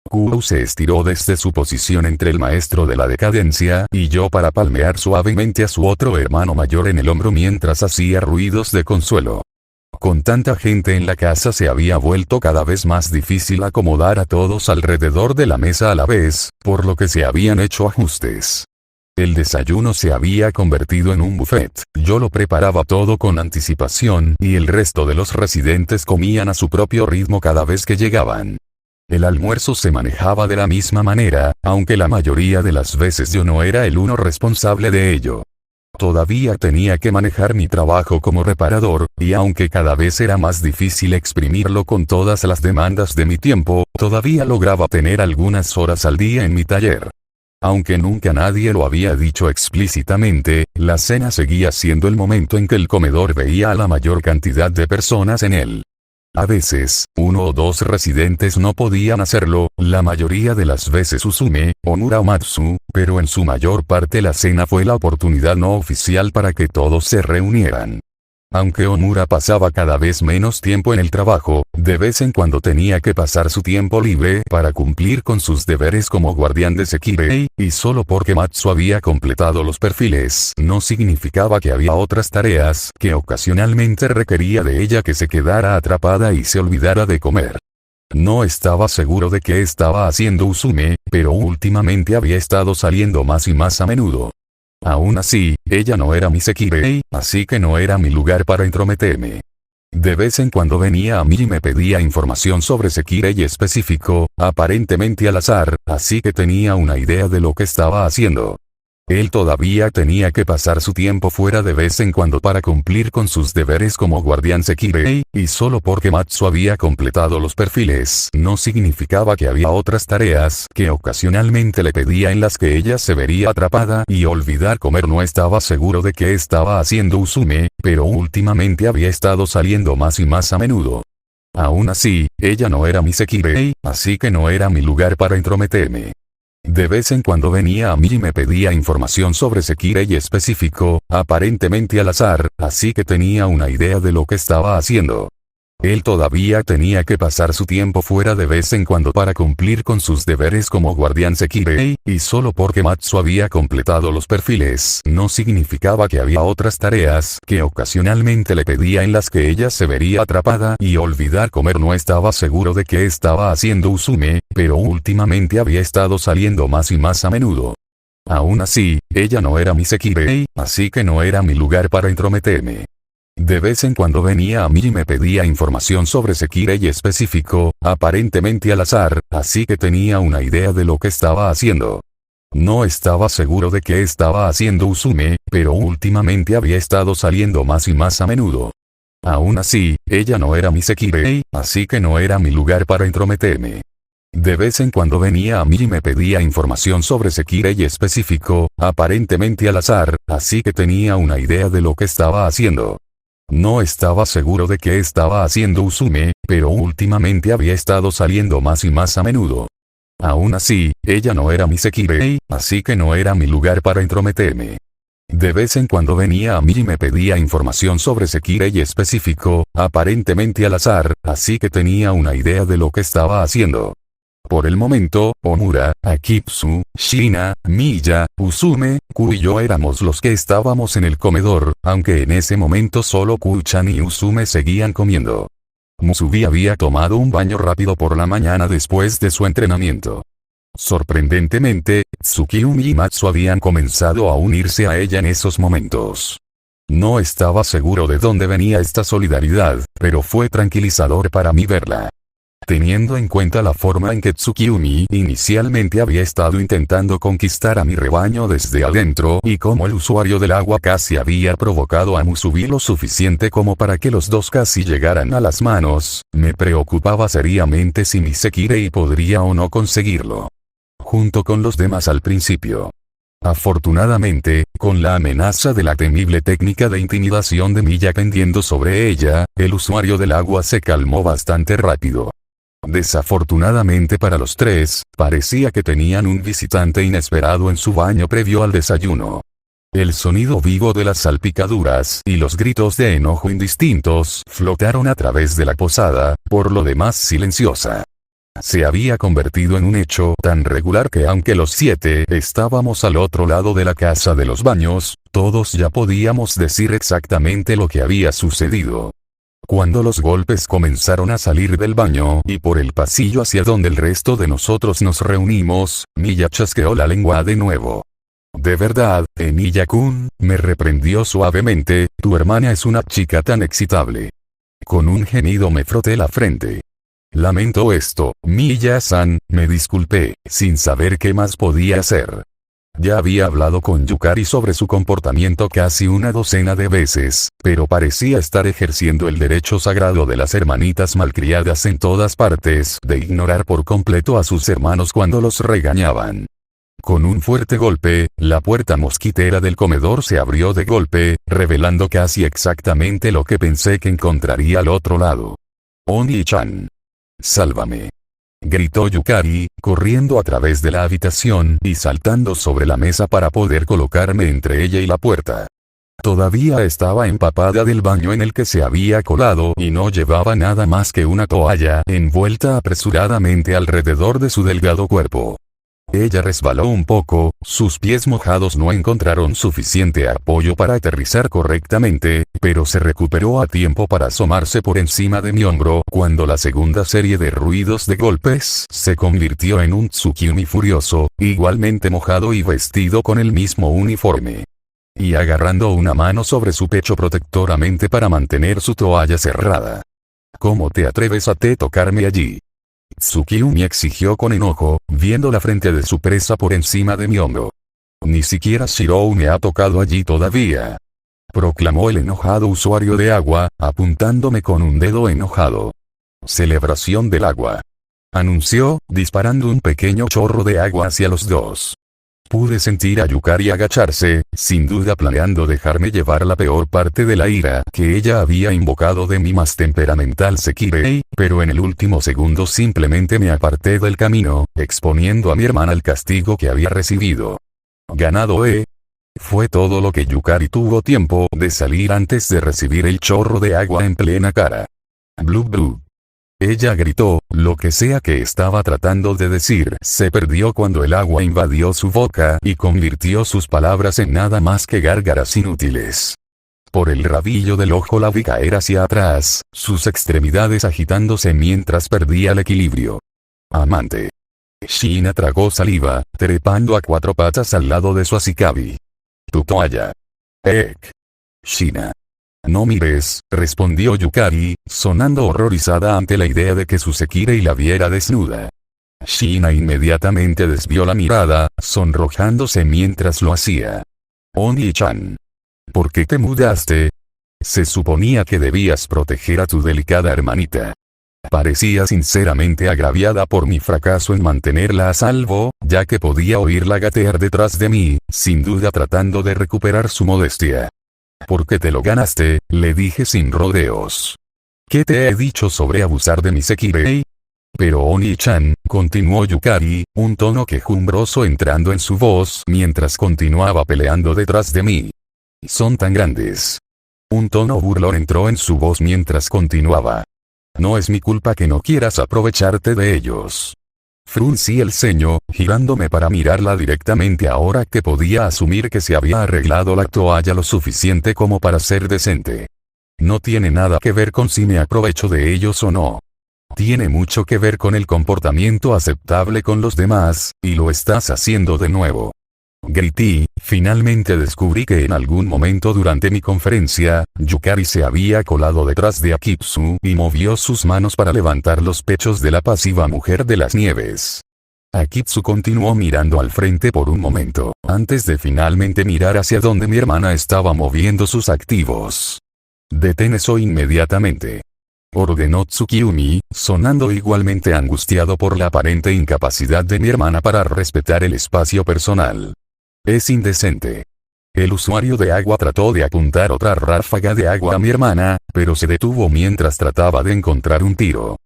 Kurou se estiró desde su posición entre el maestro de la decadencia y yo para palmear suavemente a su otro hermano mayor en el hombro mientras hacía ruidos de consuelo. Con tanta gente en la casa se había vuelto cada vez más difícil acomodar a todos alrededor de la mesa a la vez, por lo que se habían hecho ajustes. El desayuno se había convertido en un buffet, yo lo preparaba todo con anticipación y el resto de los residentes comían a su propio ritmo cada vez que llegaban. El almuerzo se manejaba de la misma manera, aunque la mayoría de las veces yo no era el uno responsable de ello. Todavía tenía que manejar mi trabajo como reparador, y aunque cada vez era más difícil exprimirlo con todas las demandas de mi tiempo, todavía lograba tener algunas horas al día en mi taller. Aunque nunca nadie lo había dicho explícitamente, la cena seguía siendo el momento en que el comedor veía a la mayor cantidad de personas en él. A veces, uno o dos residentes no podían hacerlo, la mayoría de las veces Usume, Omura o Matsu, pero en su mayor parte la cena fue la oportunidad no oficial para que todos se reunieran. Aunque Omura pasaba cada vez menos tiempo en el trabajo, de vez en cuando tenía que pasar su tiempo libre para cumplir con sus deberes como guardián de Sekirei, y solo porque Matsu había completado los perfiles no significaba que había otras tareas que ocasionalmente requería de ella que se quedara atrapada y se olvidara de comer. No estaba seguro de qué estaba haciendo Usume, pero últimamente había estado saliendo más y más a menudo. Aún así, ella no era mi Sekirei, así que no era mi lugar para entrometerme. De vez en cuando venía a mí y me pedía información sobre Sekirei específico, aparentemente al azar, así que tenía una idea de lo que estaba haciendo. Él todavía tenía que pasar su tiempo fuera de vez en cuando para cumplir con sus deberes como guardián Sekirei, y solo porque Matsu había completado los perfiles no significaba que había otras tareas que ocasionalmente le pedía en las que ella se vería atrapada y olvidar comer. No estaba seguro de qué estaba haciendo Usume, pero últimamente había estado saliendo más y más a menudo. Aún así, ella no era mi Sekirei, así que no era mi lugar para entrometerme. De vez en cuando venía a mí y me pedía información sobre Sekirei específico, aparentemente al azar, así que tenía una idea de lo que estaba haciendo. Él todavía tenía que pasar su tiempo fuera de vez en cuando para cumplir con sus deberes como guardián Sekirei, y solo porque Matsu había completado los perfiles no significaba que había otras tareas que ocasionalmente le pedía en las que ella se vería atrapada y olvidar comer. No estaba seguro de qué estaba haciendo Usume, pero últimamente había estado saliendo más y más a menudo. Aún así, ella no era mi Sekirei, así que no era mi lugar para entrometerme. De vez en cuando venía a mí y me pedía información sobre Sekirei específico, aparentemente al azar, así que tenía una idea de lo que estaba haciendo. No estaba seguro de qué estaba haciendo Usume, pero últimamente había estado saliendo más y más a menudo. Aún así, ella no era mi Sekirei, así que no era mi lugar para entrometerme. De vez en cuando venía a mí y me pedía información sobre Sekirei específico, aparentemente al azar, así que tenía una idea de lo que estaba haciendo. No estaba seguro de qué estaba haciendo Usume, pero últimamente había estado saliendo más y más a menudo. Aún así, ella no era mi Sekirei, así que no era mi lugar para entrometerme. De vez en cuando venía a mí y me pedía información sobre Sekirei específico, aparentemente al azar, así que tenía una idea de lo que estaba haciendo. Por el momento, Omura, Akitsu, Shina, Miya, Usume, Ku y yo éramos los que estábamos en el comedor, aunque en ese momento solo Ku-chan y Usume seguían comiendo. Musubi había tomado un baño rápido por la mañana después de su entrenamiento. Sorprendentemente, Tsukiyumi y Matsu habían comenzado a unirse a ella en esos momentos. No estaba seguro de dónde venía esta solidaridad, pero fue tranquilizador para mí verla. Teniendo en cuenta la forma en que Tsukiumi inicialmente había estado intentando conquistar a mi rebaño desde adentro y cómo el usuario del agua casi había provocado a Musubi lo suficiente como para que los dos casi llegaran a las manos, me preocupaba seriamente si mi Sekirei podría o no conseguirlo. Junto con los demás al principio. Afortunadamente, con la amenaza de la temible técnica de intimidación de Miya pendiendo sobre ella, el usuario del agua se calmó bastante rápido. Desafortunadamente para los tres, parecía que tenían un visitante inesperado en su baño previo al desayuno. El sonido vivo de las salpicaduras y los gritos de enojo indistintos flotaron a través de la posada, por lo demás silenciosa. Se había convertido en un hecho tan regular que aunque los 7 estábamos al otro lado de la casa de los baños, todos ya podíamos decir exactamente lo que había sucedido. Cuando los golpes comenzaron a salir del baño y por el pasillo hacia donde el resto de nosotros nos reunimos, Miya chasqueó la lengua de nuevo. De verdad, Emiya-kun, me reprendió suavemente, tu hermana es una chica tan excitable. Con un gemido me froté la frente. Lamento esto, Miya-san, me disculpé, sin saber qué más podía hacer. Ya había hablado con Yukari sobre su comportamiento casi una docena de veces, pero parecía estar ejerciendo el derecho sagrado de las hermanitas malcriadas en todas partes de ignorar por completo a sus hermanos cuando los regañaban. Con un fuerte golpe, la puerta mosquitera del comedor se abrió de golpe, revelando casi exactamente lo que pensé que encontraría al otro lado. Oni-chan. Sálvame. Gritó Yukari, corriendo a través de la habitación y saltando sobre la mesa para poder colocarme entre ella y la puerta. Todavía estaba empapada del baño en el que se había colado y no llevaba nada más que una toalla envuelta apresuradamente alrededor de su delgado cuerpo. Ella resbaló un poco, sus pies mojados no encontraron suficiente apoyo para aterrizar correctamente, pero se recuperó a tiempo para asomarse por encima de mi hombro cuando la segunda serie de ruidos de golpes se convirtió en un Tsukiumi furioso, igualmente mojado y vestido con el mismo uniforme. Y agarrando una mano sobre su pecho protectoramente para mantener su toalla cerrada. ¿Cómo te atreves a tocarme allí? Tsukiumi exigió con enojo, viendo la frente de su presa por encima de mi hombro. Ni siquiera Shirou me ha tocado allí todavía. Proclamó el enojado usuario de agua, apuntándome con un dedo enojado. Celebración del agua. Anunció, disparando un pequeño chorro de agua hacia los dos. Pude sentir a Yukari agacharse, sin duda planeando dejarme llevar la peor parte de la ira que ella había invocado de mi más temperamental Sekirei, pero en el último segundo simplemente me aparté del camino, exponiendo a mi hermana al castigo que había recibido. Ganado, Fue todo lo que Yukari tuvo tiempo de salir antes de recibir el chorro de agua en plena cara. Blub blub. Ella gritó, lo que sea que estaba tratando de decir se perdió cuando el agua invadió su boca y convirtió sus palabras en nada más que gárgaras inútiles. Por el rabillo del ojo la vi caer hacia atrás, sus extremidades agitándose mientras perdía el equilibrio. Amante. Shina tragó saliva, trepando a 4 patas al lado de su Asikabi. Tu toalla. Shina. No mires, respondió Yukari, sonando horrorizada ante la idea de que su Sekirei la viera desnuda. Shina inmediatamente desvió la mirada, sonrojándose mientras lo hacía. Oni-chan. ¿Por qué te mudaste? Se suponía que debías proteger a tu delicada hermanita. Parecía sinceramente agraviada por mi fracaso en mantenerla a salvo, ya que podía oírla gatear detrás de mí, sin duda tratando de recuperar su modestia. «Porque te lo ganaste», le dije sin rodeos. «¿Qué te he dicho sobre abusar de mi Sekirei?» «Pero Oni-chan», continuó Yukari, un tono quejumbroso entrando en su voz mientras continuaba peleando detrás de mí. «Son tan grandes». Un tono burlón entró en su voz mientras continuaba. «No es mi culpa que no quieras aprovecharte de ellos». Fruncí el ceño, girándome para mirarla directamente ahora que podía asumir que se había arreglado la toalla lo suficiente como para ser decente. No tiene nada que ver con si me aprovecho de ellos o no. Tiene mucho que ver con el comportamiento aceptable con los demás, y lo estás haciendo de nuevo. grité. Finalmente descubrí que en algún momento durante mi conferencia, Yukari se había colado detrás de Akitsu y movió sus manos para levantar los pechos de la pasiva mujer de las nieves. Akitsu continuó mirando al frente por un momento, antes de finalmente mirar hacia donde mi hermana estaba moviendo sus activos. «Detén eso inmediatamente», ordenó Tsukiumi, sonando igualmente angustiado por la aparente incapacidad de mi hermana para respetar el espacio personal. «Es indecente». El usuario de agua trató de apuntar otra ráfaga de agua a mi hermana, pero se detuvo mientras trataba de encontrar un tiro.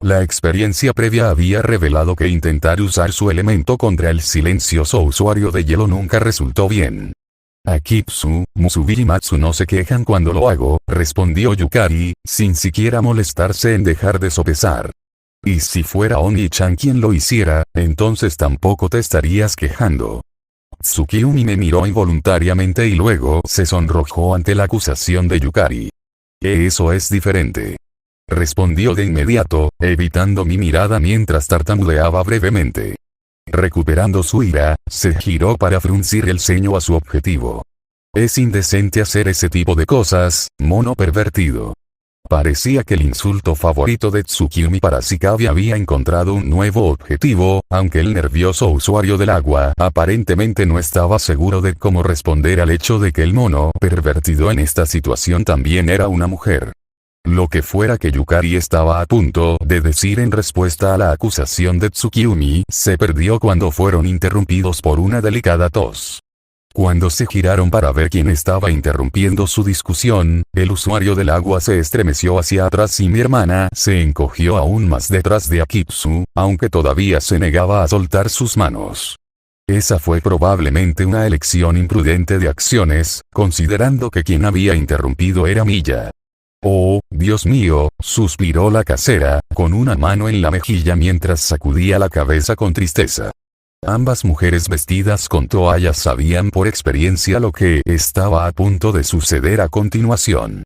La experiencia previa había revelado que intentar usar su elemento contra el silencioso usuario de hielo nunca resultó bien. «Akitsu, Musubi y Matsu no se quejan cuando lo hago», respondió Yukari, sin siquiera molestarse en dejar de sopesar. «Y si fuera Oni-chan quien lo hiciera, entonces tampoco te estarías quejando». Tsukiumi me miró involuntariamente y luego se sonrojó ante la acusación de Yukari. «Eso es diferente», respondió de inmediato, evitando mi mirada mientras tartamudeaba brevemente. Recuperando su ira, se giró para fruncir el ceño a su objetivo. «Es indecente hacer ese tipo de cosas, mono pervertido». Parecía que el insulto favorito de Tsukiumi para Shikabi había encontrado un nuevo objetivo, aunque el nervioso usuario del agua aparentemente no estaba seguro de cómo responder al hecho de que el mono pervertido en esta situación también era una mujer. Lo que fuera que Yukari estaba a punto de decir en respuesta a la acusación de Tsukiumi, se perdió cuando fueron interrumpidos por una delicada tos. Cuando se giraron para ver quién estaba interrumpiendo su discusión, el usuario del agua se estremeció hacia atrás y mi hermana se encogió aún más detrás de Akitsu, aunque todavía se negaba a soltar sus manos. Esa fue probablemente una elección imprudente de acciones, considerando que quien había interrumpido era Miya. «Oh, Dios mío», suspiró la casera, con una mano en la mejilla mientras sacudía la cabeza con tristeza. Ambas mujeres vestidas con toallas sabían por experiencia lo que estaba a punto de suceder a continuación.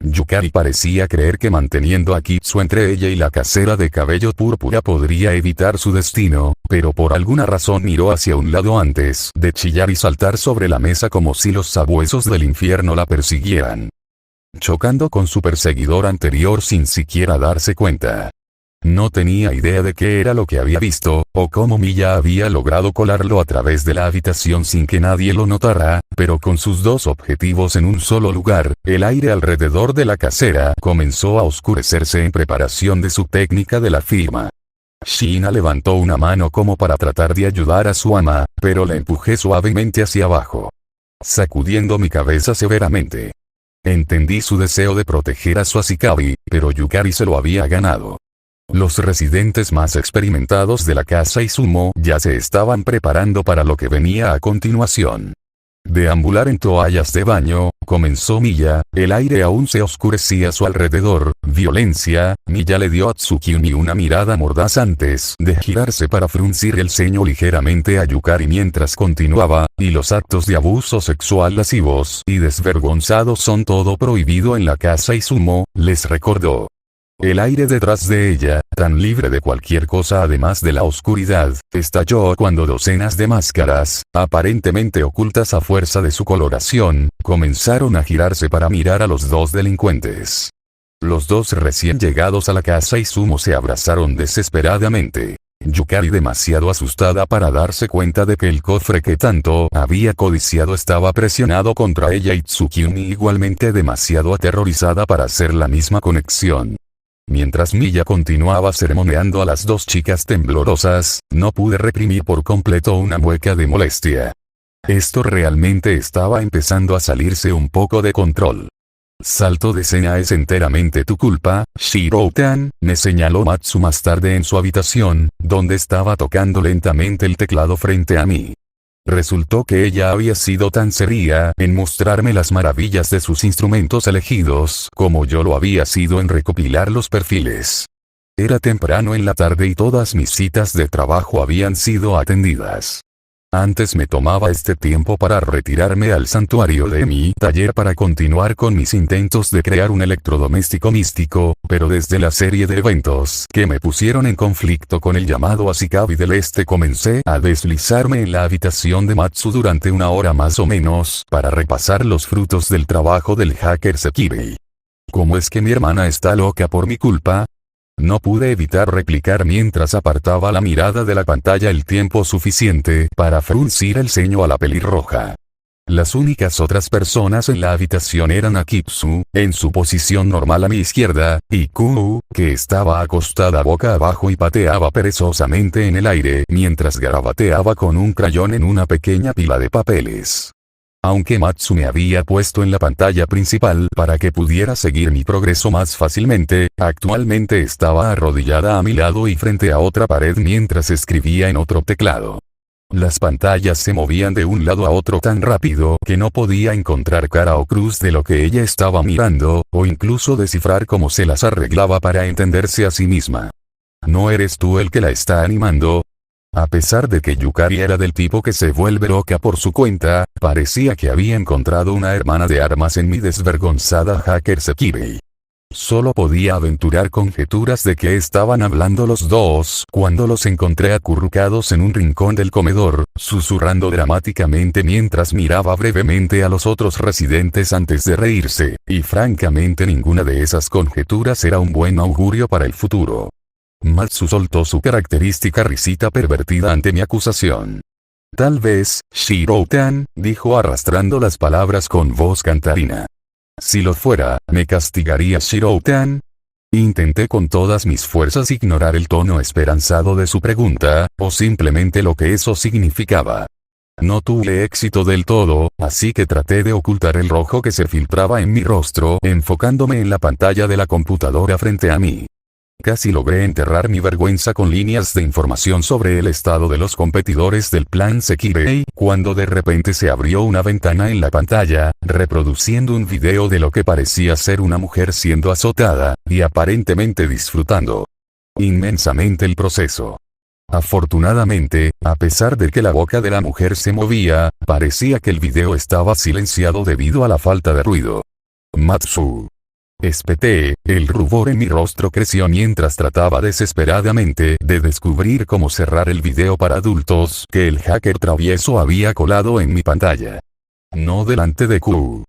Yukari parecía creer que manteniendo a Akitsu entre ella y la casera de cabello púrpura podría evitar su destino, pero por alguna razón miró hacia un lado antes de chillar y saltar sobre la mesa como si los sabuesos del infierno la persiguieran. Chocando con su perseguidor anterior sin siquiera darse cuenta. No tenía idea de qué era lo que había visto, o cómo Miya había logrado colarlo a través de la habitación sin que nadie lo notara, pero con sus dos objetivos en un solo lugar, el aire alrededor de la casera comenzó a oscurecerse en preparación de su técnica de la firma. Shina levantó una mano como para tratar de ayudar a su ama, pero la empujé suavemente hacia abajo. Sacudiendo mi cabeza severamente. Entendí su deseo de proteger a su Ashikabi, pero Yukari se lo había ganado. Los residentes más experimentados de la casa Izumo ya se estaban preparando para lo que venía a continuación. Deambular en toallas de baño, comenzó Miya, el aire aún se oscurecía a su alrededor. Violencia. Miya le dio a Tsukiumi una mirada mordaz antes de girarse para fruncir el ceño ligeramente a Yukari mientras continuaba, y los actos de abuso sexual lascivos y desvergonzados son todo prohibido en la casa Izumo, les recordó. El aire detrás de ella, tan libre de cualquier cosa además de la oscuridad, estalló cuando docenas de máscaras, aparentemente ocultas a fuerza de su coloración, comenzaron a girarse para mirar a los dos delincuentes. Los dos recién llegados a la casa Izumo se abrazaron desesperadamente. Yukari demasiado asustada para darse cuenta de que el cofre que tanto había codiciado estaba presionado contra ella y Tsukiumi igualmente demasiado aterrorizada para hacer la misma conexión. Mientras Miya continuaba sermoneando a las dos chicas temblorosas, no pude reprimir por completo una mueca de molestia. Esto realmente estaba empezando a salirse un poco de control. Salto de escena es enteramente tu culpa, Shiro-tan, me señaló Matsu más tarde en su habitación, donde estaba tocando lentamente el teclado frente a mí. Resultó que ella había sido tan seria en mostrarme las maravillas de sus instrumentos elegidos como yo lo había sido en recopilar los perfiles. Era temprano en la tarde y todas mis citas de trabajo habían sido atendidas. Antes me tomaba este tiempo para retirarme al santuario de mi taller para continuar con mis intentos de crear un electrodoméstico místico, pero desde la serie de eventos que me pusieron en conflicto con el llamado Ashikabi del Este comencé a deslizarme en la habitación de Matsu durante una hora más o menos para repasar los frutos del trabajo del hacker Sekirei. ¿Cómo es que mi hermana está loca por mi culpa? No pude evitar replicar mientras apartaba la mirada de la pantalla el tiempo suficiente para fruncir el ceño a la pelirroja. Las únicas otras personas en la habitación eran Akitsu, en su posición normal a mi izquierda, y Kuu, que estaba acostada boca abajo y pateaba perezosamente en el aire mientras garabateaba con un crayón en una pequeña pila de papeles. Aunque Matsu me había puesto en la pantalla principal para que pudiera seguir mi progreso más fácilmente, actualmente estaba arrodillada a mi lado y frente a otra pared mientras escribía en otro teclado. Las pantallas se movían de un lado a otro tan rápido que no podía encontrar cara o cruz de lo que ella estaba mirando, o incluso descifrar cómo se las arreglaba para entenderse a sí misma. ¿No eres tú el que la está animando? A pesar de que Yukari era del tipo que se vuelve loca por su cuenta, parecía que había encontrado una hermana de armas en mi desvergonzada hacker Sekirei. Solo podía aventurar conjeturas de qué estaban hablando los dos cuando los encontré acurrucados en un rincón del comedor, susurrando dramáticamente mientras miraba brevemente a los otros residentes antes de reírse, y francamente ninguna de esas conjeturas era un buen augurio para el futuro. Matsu soltó su característica risita pervertida ante mi acusación. Tal vez, Shiro-tan, dijo arrastrando las palabras con voz cantarina. Si lo fuera, ¿me castigaría Shiro-tan? Intenté con todas mis fuerzas ignorar el tono esperanzado de su pregunta, o simplemente lo que eso significaba. No tuve éxito del todo, así que traté de ocultar el rojo que se filtraba en mi rostro enfocándome en la pantalla de la computadora frente a mí. Casi logré enterrar mi vergüenza con líneas de información sobre el estado de los competidores del plan Sekirei, cuando de repente se abrió una ventana en la pantalla, reproduciendo un video de lo que parecía ser una mujer siendo azotada, y aparentemente disfrutando inmensamente el proceso. Afortunadamente, a pesar de que la boca de la mujer se movía, parecía que el video estaba silenciado debido a la falta de ruido. Matsu. Espeté, el rubor en mi rostro creció mientras trataba desesperadamente de descubrir cómo cerrar el video para adultos que el hacker travieso había colado en mi pantalla. No delante de Q.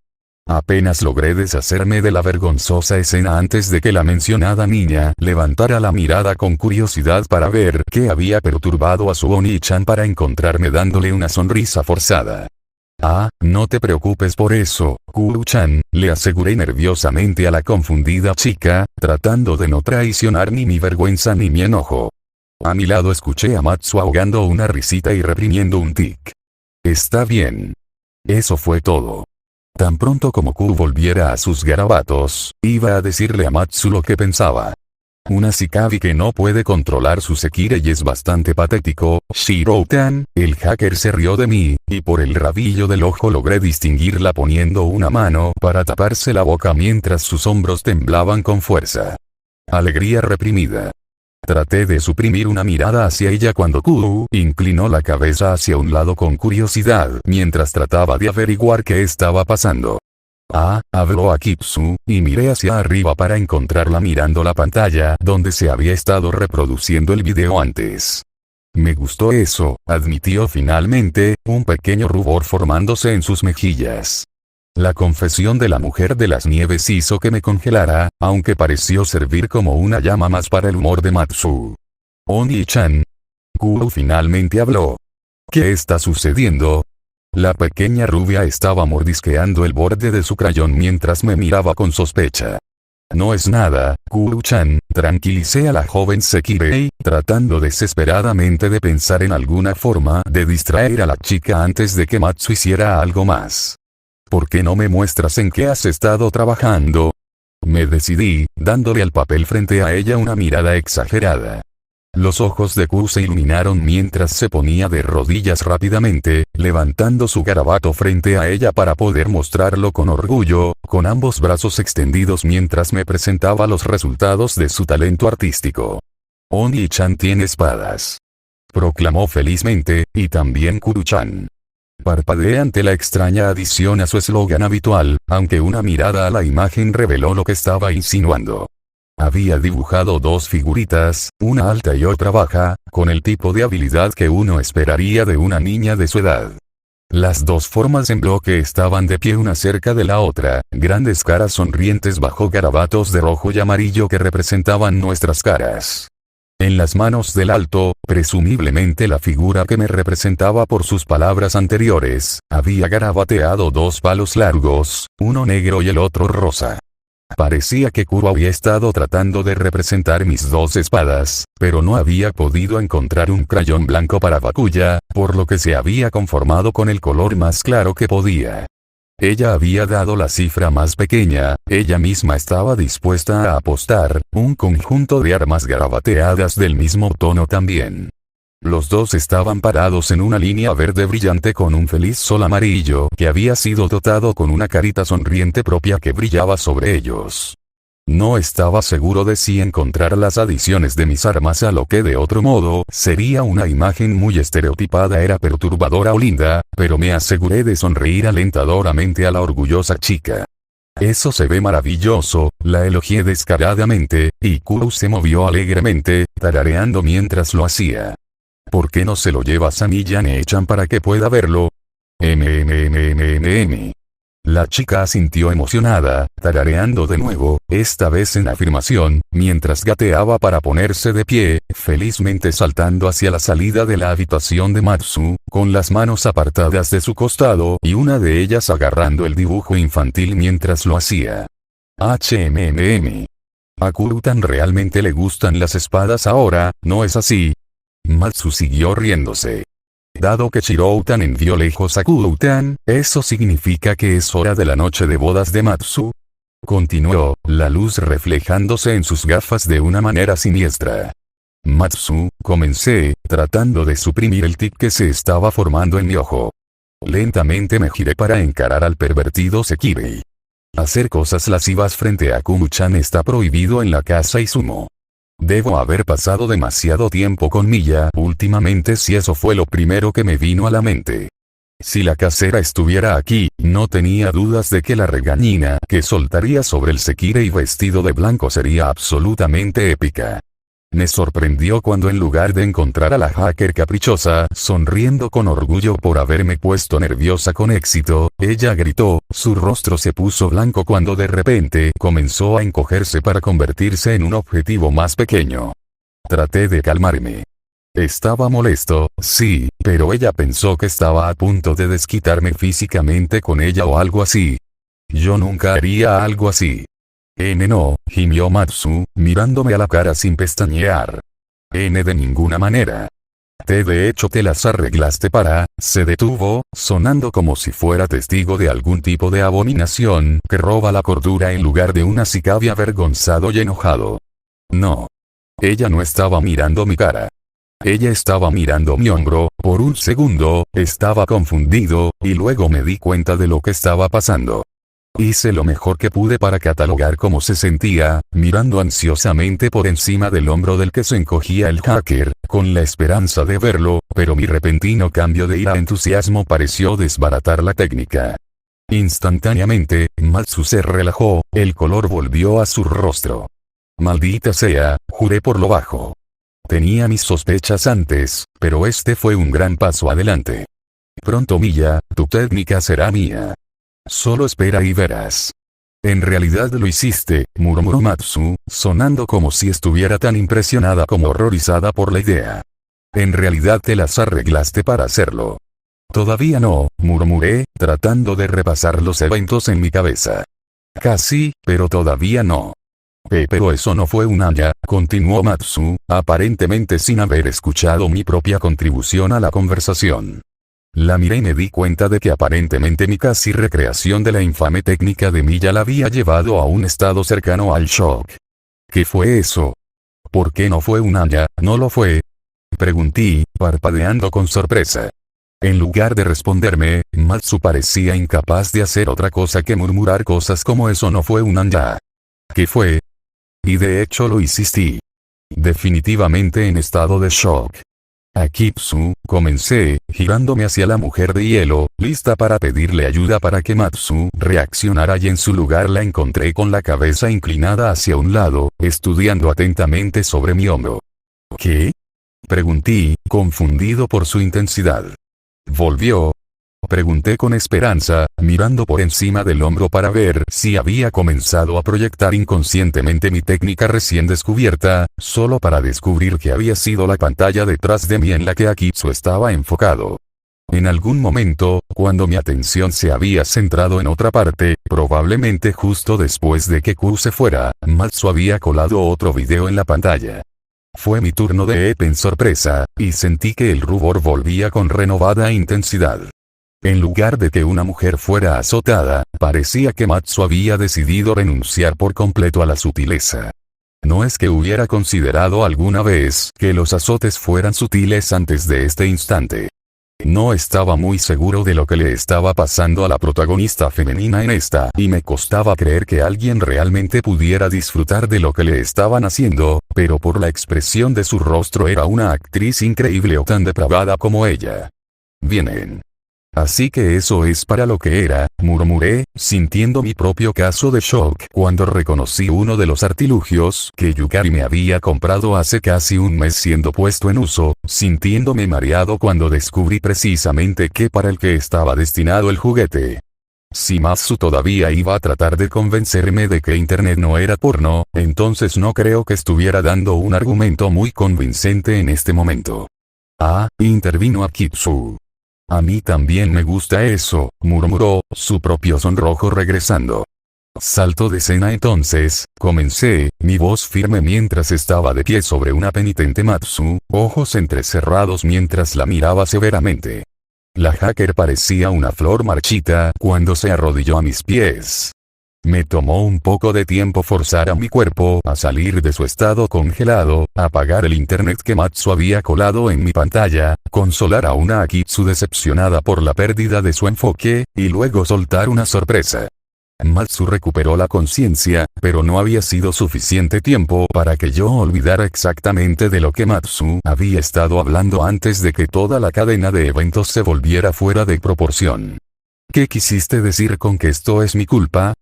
Apenas logré deshacerme de la vergonzosa escena antes de que la mencionada niña levantara la mirada con curiosidad para ver qué había perturbado a su Oni-chan para encontrarme dándole una sonrisa forzada. Ah, no te preocupes por eso, Kuru-chan, le aseguré nerviosamente a la confundida chica, tratando de no traicionar ni mi vergüenza ni mi enojo. A mi lado escuché a Matsu ahogando una risita y reprimiendo un tic. Está bien. Eso fue todo. Tan pronto como Kuru volviera a sus garabatos, iba a decirle a Matsu lo que pensaba. Una Ashikabi que no puede controlar su Sekirei es bastante patético, Shiro-tan. El hacker se rió de mí, y por el rabillo del ojo logré distinguirla poniendo una mano para taparse la boca mientras sus hombros temblaban con fuerza. Alegría reprimida. Traté de suprimir una mirada hacia ella cuando Kuru inclinó la cabeza hacia un lado con curiosidad mientras trataba de averiguar qué estaba pasando. Ah, habló Akitsu, y miré hacia arriba para encontrarla mirando la pantalla donde se había estado reproduciendo el video antes. Me gustó eso, admitió finalmente, un pequeño rubor formándose en sus mejillas. La confesión de la mujer de las nieves hizo que me congelara, aunque pareció servir como una llama más para el humor de Matsu. Oni-chan. Kuru finalmente habló. ¿Qué está sucediendo? La pequeña rubia estaba mordisqueando el borde de su crayón mientras me miraba con sospecha. No es nada, Kuru-chan, tranquilicé a la joven Sekirei, tratando desesperadamente de pensar en alguna forma de distraer a la chica antes de que Matsu hiciera algo más. ¿Por qué no me muestras en qué has estado trabajando? Me decidí, dándole al papel frente a ella una mirada exagerada. Los ojos de Q se iluminaron mientras se ponía de rodillas rápidamente, levantando su garabato frente a ella para poder mostrarlo con orgullo, con ambos brazos extendidos mientras me presentaba los resultados de su talento artístico. Oni-chan tiene espadas. proclamó felizmente, y también Kuru-chan. Parpadeé ante la extraña adición a su eslogan habitual, aunque una mirada a la imagen reveló lo que estaba insinuando. Había dibujado dos figuritas, una alta y otra baja, con el tipo de habilidad que uno esperaría de una niña de su edad. Las dos formas en bloque estaban de pie una cerca de la otra, grandes caras sonrientes bajo garabatos de rojo y amarillo que representaban nuestras caras. En las manos del alto, presumiblemente la figura que me representaba por sus palabras anteriores, había garabateado dos palos largos, uno negro y el otro rosa. Parecía que Kuro había estado tratando de representar mis dos espadas, pero no había podido encontrar un crayón blanco para Bakuya, por lo que se había conformado con el color más claro que podía. Ella había dado la cifra más pequeña, ella misma estaba dispuesta a apostar, un conjunto de armas garabateadas del mismo tono también. Los dos estaban parados en una línea verde brillante con un feliz sol amarillo que había sido dotado con una carita sonriente propia que brillaba sobre ellos. No estaba seguro de si encontrar las adiciones de mis armas a lo que de otro modo sería una imagen muy estereotipada era perturbadora o linda, pero me aseguré de sonreír alentadoramente a la orgullosa chica. Eso se ve maravilloso, la elogié descaradamente, y Kuro se movió alegremente, tarareando mientras lo hacía. ¿Por qué no se lo llevas a Miyane-chan para que pueda verlo? La chica asintió emocionada, tarareando de nuevo, esta vez en afirmación, mientras gateaba para ponerse de pie, felizmente saltando hacia la salida de la habitación de Matsu, con las manos apartadas de su costado y una de ellas agarrando el dibujo infantil mientras lo hacía. A Kuru-tan realmente le gustan las espadas ahora, ¿no es así? Matsu siguió riéndose. Dado que Shirou-tan envió lejos a Kuru-tan, ¿eso significa que es hora de la noche de bodas de Matsu? Continuó, la luz reflejándose en sus gafas de una manera siniestra. Matsu, comencé, tratando de suprimir el tic que se estaba formando en mi ojo. Lentamente me giré para encarar al pervertido Sekirei. Hacer cosas lascivas frente a Kuru-chan está prohibido en la casa Izumo. Debo haber pasado demasiado tiempo con Miya últimamente si eso fue lo primero que me vino a la mente. Si la casera estuviera aquí, no tenía dudas de que la regañina que soltaría sobre el Sekirei vestido de blanco sería absolutamente épica. Me sorprendió cuando en lugar de encontrar a la hacker caprichosa, sonriendo con orgullo por haberme puesto nerviosa con éxito, ella gritó, su rostro se puso blanco cuando de repente comenzó a encogerse para convertirse en un objetivo más pequeño. Traté de calmarme. Estaba molesto, sí, pero ella pensó que estaba a punto de desquitarme físicamente con ella o algo así. Yo nunca haría algo así. No, gimió Matsu, mirándome a la cara sin pestañear. De ninguna manera. De hecho te las arreglaste para, se detuvo, sonando como si fuera testigo de algún tipo de abominación que roba la cordura en lugar de una sicavia avergonzado y enojado. No. Ella no estaba mirando mi cara. Ella estaba mirando mi hombro, por un segundo, estaba confundido, y luego me di cuenta de lo que estaba pasando. Hice lo mejor que pude para catalogar cómo se sentía, mirando ansiosamente por encima del hombro del que se encogía el hacker, con la esperanza de verlo, pero mi repentino cambio de ira a entusiasmo pareció desbaratar la técnica. Instantáneamente, Matsu se relajó, el color volvió a su rostro. Maldita sea, juré por lo bajo. Tenía mis sospechas antes, pero este fue un gran paso adelante. Pronto Miya, tu técnica será mía. Solo espera y verás. En realidad lo hiciste, murmuró Matsu, sonando como si estuviera tan impresionada como horrorizada por la idea. En realidad te las arreglaste para hacerlo. Todavía no, murmuré, tratando de repasar los eventos en mi cabeza. Casi, pero todavía no. Pero eso no fue un haya, continuó Matsu, aparentemente sin haber escuchado mi propia contribución a la conversación. La miré y me di cuenta de que aparentemente mi casi recreación de la infame técnica de Miya la había llevado a un estado cercano al shock. ¿Qué fue eso? ¿Por qué no fue un haya, no lo fue? Pregunté, parpadeando con sorpresa. En lugar de responderme, Matsu parecía incapaz de hacer otra cosa que murmurar cosas como eso no fue un haya. ¿Qué fue? Y de hecho lo hiciste. Definitivamente en estado de shock. Akitsu, comencé, girándome hacia la mujer de hielo, lista para pedirle ayuda para que Matsu reaccionara, y en su lugar la encontré con la cabeza inclinada hacia un lado, estudiando atentamente sobre mi hombro. ¿Qué? Pregunté, confundido por su intensidad. ¿Volvió? Pregunté con esperanza, mirando por encima del hombro para ver si había comenzado a proyectar inconscientemente mi técnica recién descubierta, solo para descubrir que había sido la pantalla detrás de mí en la que Akitsu estaba enfocado. En algún momento, cuando mi atención se había centrado en otra parte, probablemente justo después de que Q se fuera, Matsu había colado otro video en la pantalla. Fue mi turno de en sorpresa, y sentí que el rubor volvía con renovada intensidad. En lugar de que una mujer fuera azotada, parecía que Matsu había decidido renunciar por completo a la sutileza. No es que hubiera considerado alguna vez que los azotes fueran sutiles antes de este instante. No estaba muy seguro de lo que le estaba pasando a la protagonista femenina en esta, y me costaba creer que alguien realmente pudiera disfrutar de lo que le estaban haciendo, pero por la expresión de su rostro era una actriz increíble o tan depravada como ella. Vienen. Así que eso es para lo que era, murmuré, sintiendo mi propio caso de shock cuando reconocí uno de los artilugios que Yukari me había comprado hace casi un mes siendo puesto en uso, sintiéndome mareado cuando descubrí precisamente qué para el que estaba destinado el juguete. Si Matsu todavía iba a tratar de convencerme de que internet no era porno, entonces no creo que estuviera dando un argumento muy convincente en este momento. Intervino Akitsu. A mí también me gusta eso, murmuró, su propio sonrojo regresando. Salto de escena entonces, comencé, mi voz firme mientras estaba de pie sobre una penitente Matsu, ojos entrecerrados mientras la miraba severamente. La hacker parecía una flor marchita cuando se arrodilló a mis pies. Me tomó un poco de tiempo forzar a mi cuerpo a salir de su estado congelado, apagar el internet que Matsu había colado en mi pantalla, consolar a una Akitsu decepcionada por la pérdida de su enfoque, y luego soltar una sorpresa. Matsu recuperó la conciencia, pero no había sido suficiente tiempo para que yo olvidara exactamente de lo que Matsu había estado hablando antes de que toda la cadena de eventos se volviera fuera de proporción. ¿Qué quisiste decir con que esto es mi culpa?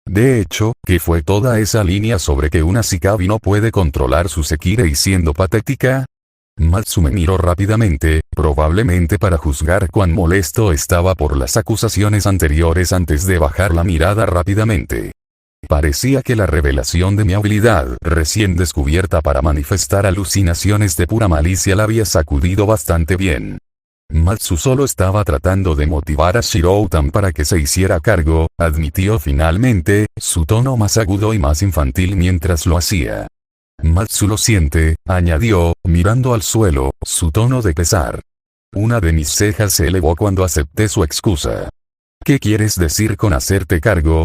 De hecho, ¿qué fue toda esa línea sobre que una Shikabi no puede controlar su Sekirei siendo patética? Matsu me miró rápidamente, probablemente para juzgar cuán molesto estaba por las acusaciones anteriores antes de bajar la mirada rápidamente. Parecía que la revelación de mi habilidad recién descubierta para manifestar alucinaciones de pura malicia la había sacudido bastante bien. Matsu solo estaba tratando de motivar a Shirou-tan para que se hiciera cargo, admitió finalmente, su tono más agudo y más infantil mientras lo hacía. Matsu lo siente, añadió, mirando al suelo, su tono de pesar. Una de mis cejas se elevó cuando acepté su excusa. ¿Qué quieres decir con hacerte cargo?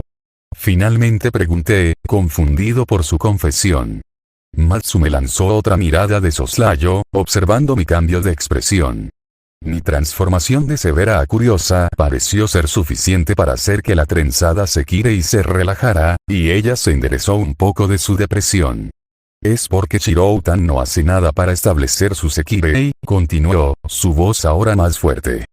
Finalmente pregunté, confundido por su confesión. Matsu me lanzó otra mirada de soslayo, observando mi cambio de expresión. Mi transformación de severa a curiosa pareció ser suficiente para hacer que la trenzada Sekirei se relajara, y ella se enderezó un poco de su depresión. Es porque Shirou-tan no hace nada para establecer su Sekirei, continuó, su voz ahora más fuerte.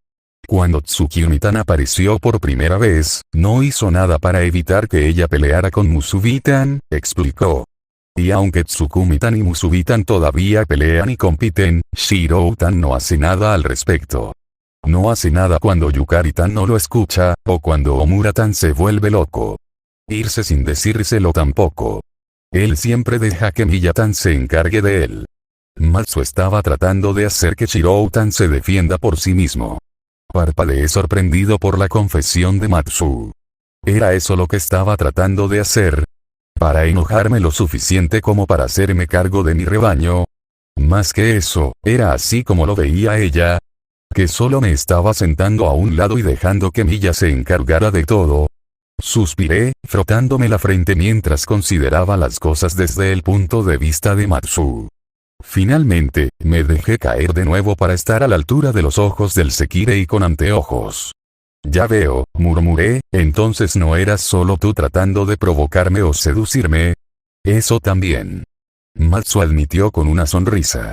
Cuando Tsukiomi-tan apareció por primera vez, no hizo nada para evitar que ella peleara con Musubi-tan, explicó. Y aunque Tsukumi-tan y Musubi-tan todavía pelean y compiten, Shirou-tan no hace nada al respecto. No hace nada cuando Yukari-tan no lo escucha, o cuando Omura-tan se vuelve loco. Irse sin decírselo tampoco. Él siempre deja que Miya-tan se encargue de él. Matsu estaba tratando de hacer que Shirou-tan se defienda por sí mismo. Parpadeé sorprendido por la confesión de Matsu. ¿Era eso lo que estaba tratando de hacer? ¿Para enojarme lo suficiente como para hacerme cargo de mi rebaño? Más que eso, era así como lo veía ella. Que solo me estaba sentando a un lado y dejando que Miya se encargara de todo. Suspiré, frotándome la frente mientras consideraba las cosas desde el punto de vista de Matsu. Finalmente, me dejé caer de nuevo para estar a la altura de los ojos del Sekirei con anteojos. Ya veo, murmuré, entonces no eras solo tú tratando de provocarme o seducirme. Eso también. Matsu admitió con una sonrisa.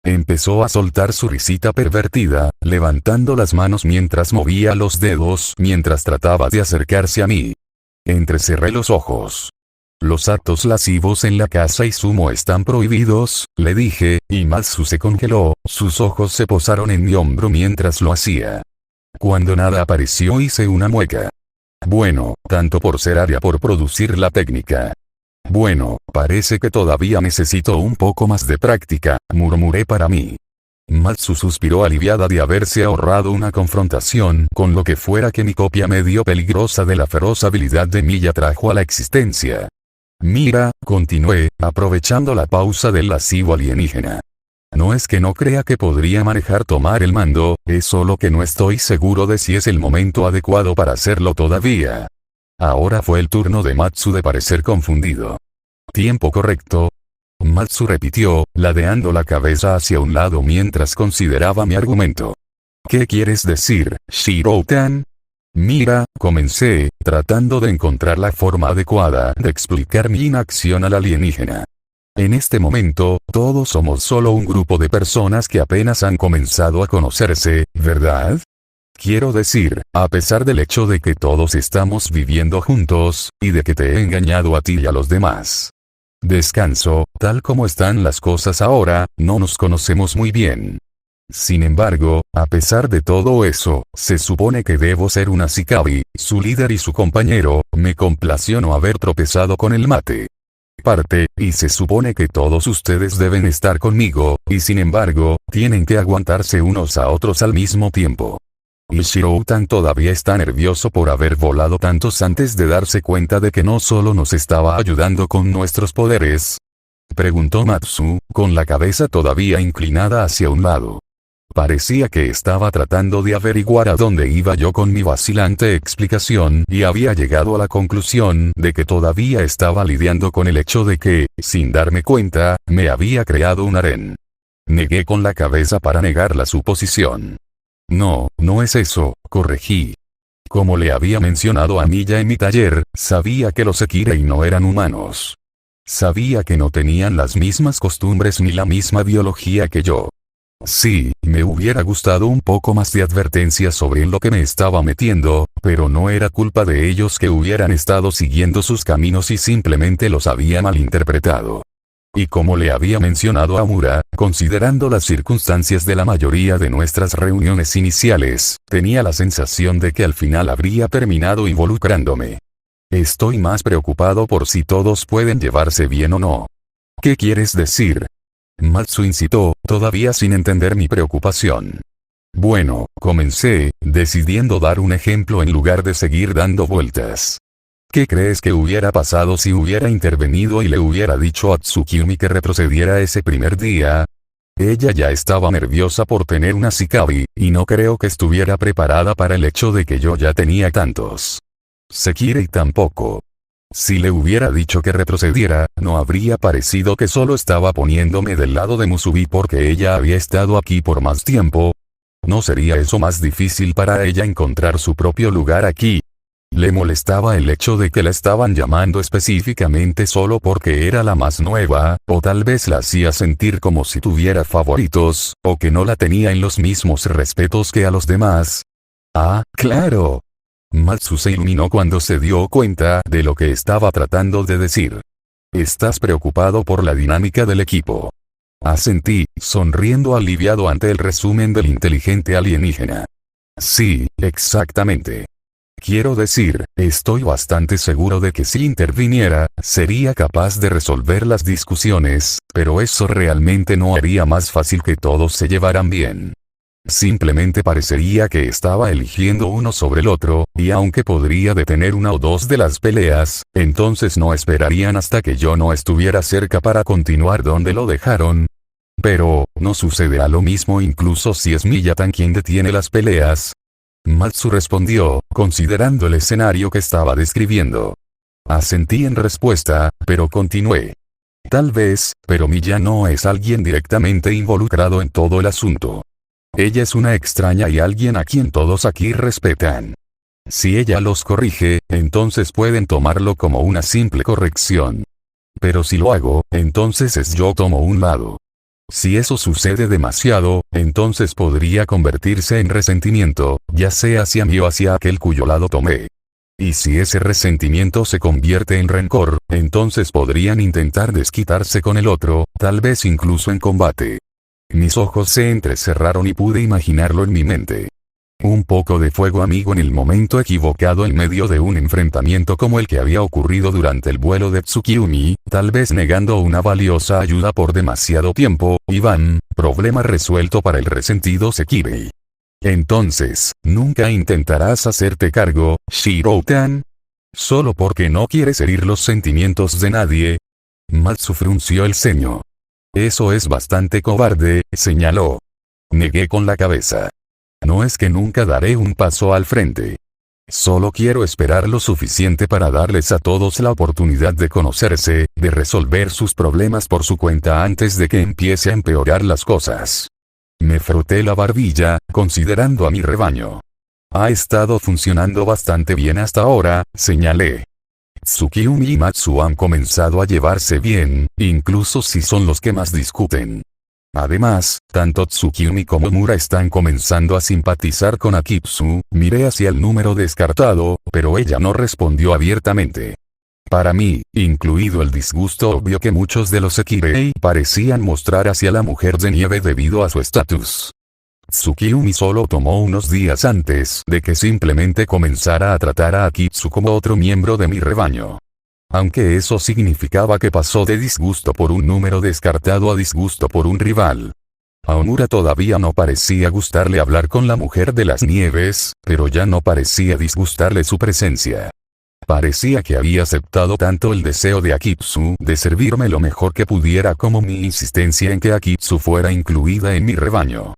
Empezó a soltar su risita pervertida, levantando las manos mientras movía los dedos mientras trataba de acercarse a mí. Entrecerré los ojos. Los actos lascivos en la casa Izumo están prohibidos, le dije, y Matsu se congeló, sus ojos se posaron en mi hombro mientras lo hacía. Cuando nada apareció hice una mueca. Bueno, tanto por ser área por producir la técnica. Bueno, parece que todavía necesito un poco más de práctica, murmuré para mí. Matsu suspiró aliviada de haberse ahorrado una confrontación con lo que fuera que mi copia medio peligrosa de la feroz habilidad de Miya trajo a la existencia. Mira, continué, aprovechando la pausa del lascivo alienígena. No es que no crea que podría tomar el mando, es solo que no estoy seguro de si es el momento adecuado para hacerlo todavía. Ahora fue el turno de Matsu de parecer confundido. ¿Tiempo correcto? Matsu repitió, ladeando la cabeza hacia un lado mientras consideraba mi argumento. ¿Qué quieres decir, Shiro-tan? Mira, comencé, tratando de encontrar la forma adecuada de explicar mi inacción al alienígena. En este momento, todos somos solo un grupo de personas que apenas han comenzado a conocerse, ¿verdad? Quiero decir, a pesar del hecho de que todos estamos viviendo juntos, y de que te he engañado a ti y a los demás. Descanso, tal como están las cosas ahora, no nos conocemos muy bien. Sin embargo, a pesar de todo eso, se supone que debo ser una Shikabi, su líder y su compañero, me complació no haber tropezado con el mate. Y se supone que todos ustedes deben estar conmigo, y sin embargo, tienen que aguantarse unos a otros al mismo tiempo. ¿Y Shiro-tan todavía está nervioso por haber volado tantos antes de darse cuenta de que no solo nos estaba ayudando con nuestros poderes? Preguntó Matsu, con la cabeza todavía inclinada hacia un lado. Parecía que estaba tratando de averiguar a dónde iba yo con mi vacilante explicación y había llegado a la conclusión de que todavía estaba lidiando con el hecho de que, sin darme cuenta, me había creado un harén. Negué con la cabeza para negar la suposición. No, no es eso, corregí. Como le había mencionado a Miya en mi taller, sabía que los Sekirei no eran humanos. Sabía que no tenían las mismas costumbres ni la misma biología que yo. Sí, me hubiera gustado un poco más de advertencia sobre lo que me estaba metiendo, pero no era culpa de ellos que hubieran estado siguiendo sus caminos y simplemente los había malinterpretado. Y como le había mencionado a Mura, considerando las circunstancias de la mayoría de nuestras reuniones iniciales, tenía la sensación de que al final habría terminado involucrándome. Estoy más preocupado por si todos pueden llevarse bien o no. ¿Qué quieres decir? Matsu incitó, todavía sin entender mi preocupación. Bueno, comencé, decidiendo dar un ejemplo en lugar de seguir dando vueltas. ¿Qué crees que hubiera pasado si hubiera intervenido y le hubiera dicho a Tsukimi que retrocediera ese primer día? Ella ya estaba nerviosa por tener una Shikabi, y no creo que estuviera preparada para el hecho de que yo ya tenía tantos. Sekirei tampoco. Si le hubiera dicho que retrocediera, no habría parecido que solo estaba poniéndome del lado de Musubi porque ella había estado aquí por más tiempo. ¿No sería eso más difícil para ella encontrar su propio lugar aquí? Le molestaba el hecho de que la estaban llamando específicamente solo porque era la más nueva, o tal vez la hacía sentir como si tuviera favoritos, o que no la tenía en los mismos respetos que a los demás. Ah, claro. Matsu se iluminó cuando se dio cuenta de lo que estaba tratando de decir. Estás preocupado por la dinámica del equipo. Asentí, sonriendo aliviado ante el resumen del inteligente alienígena. Sí, exactamente. Quiero decir, estoy bastante seguro de que si interviniera, sería capaz de resolver las discusiones, pero eso realmente no haría más fácil que todos se llevaran bien. Simplemente parecería que estaba eligiendo uno sobre el otro, y aunque podría detener una o dos de las peleas, entonces no esperarían hasta que yo no estuviera cerca para continuar donde lo dejaron. Pero, ¿no sucederá lo mismo incluso si es Miya-tan quien detiene las peleas? Matsu respondió, considerando el escenario que estaba describiendo. Asentí en respuesta, pero continué. Tal vez, pero Miya no es alguien directamente involucrado en todo el asunto. Ella es una extraña y alguien a quien todos aquí respetan. Si ella los corrige, entonces pueden tomarlo como una simple corrección. Pero si lo hago, entonces yo tomo un lado. Si eso sucede demasiado, entonces podría convertirse en resentimiento, ya sea hacia mí o hacia aquel cuyo lado tomé. Y si ese resentimiento se convierte en rencor, entonces podrían intentar desquitarse con el otro, tal vez incluso en combate. Mis ojos se entrecerraron y pude imaginarlo en mi mente. Un poco de fuego amigo en el momento equivocado en medio de un enfrentamiento como el que había ocurrido durante el vuelo de Tsukiumi, tal vez negando una valiosa ayuda por demasiado tiempo, y ¡bam!, problema resuelto para el resentido Sekirei. Entonces, ¿nunca intentarás hacerte cargo, Shiro-tan? ¿Solo porque no quieres herir los sentimientos de nadie? Matsu frunció el ceño. Eso es bastante cobarde, señaló. Negué con la cabeza. No es que nunca daré un paso al frente. Solo quiero esperar lo suficiente para darles a todos la oportunidad de conocerse, de resolver sus problemas por su cuenta antes de que empiece a empeorar las cosas. Me froté la barbilla, considerando a mi rebaño. Ha estado funcionando bastante bien hasta ahora, señalé. Tsukiumi y Matsu han comenzado a llevarse bien, incluso si son los que más discuten. Además, tanto Tsukiumi como Mura están comenzando a simpatizar con Akitsu. Miré hacia el número descartado, pero ella no respondió abiertamente. Para mí, incluido el disgusto obvio que muchos de los Sekirei parecían mostrar hacia la mujer de nieve debido a su estatus. Tsukiumi solo tomó unos días antes de que simplemente comenzara a tratar a Akitsu como otro miembro de mi rebaño. Aunque eso significaba que pasó de disgusto por un número descartado a disgusto por un rival. A Omura todavía no parecía gustarle hablar con la mujer de las nieves, pero ya no parecía disgustarle su presencia. Parecía que había aceptado tanto el deseo de Akitsu de servirme lo mejor que pudiera como mi insistencia en que Akitsu fuera incluida en mi rebaño.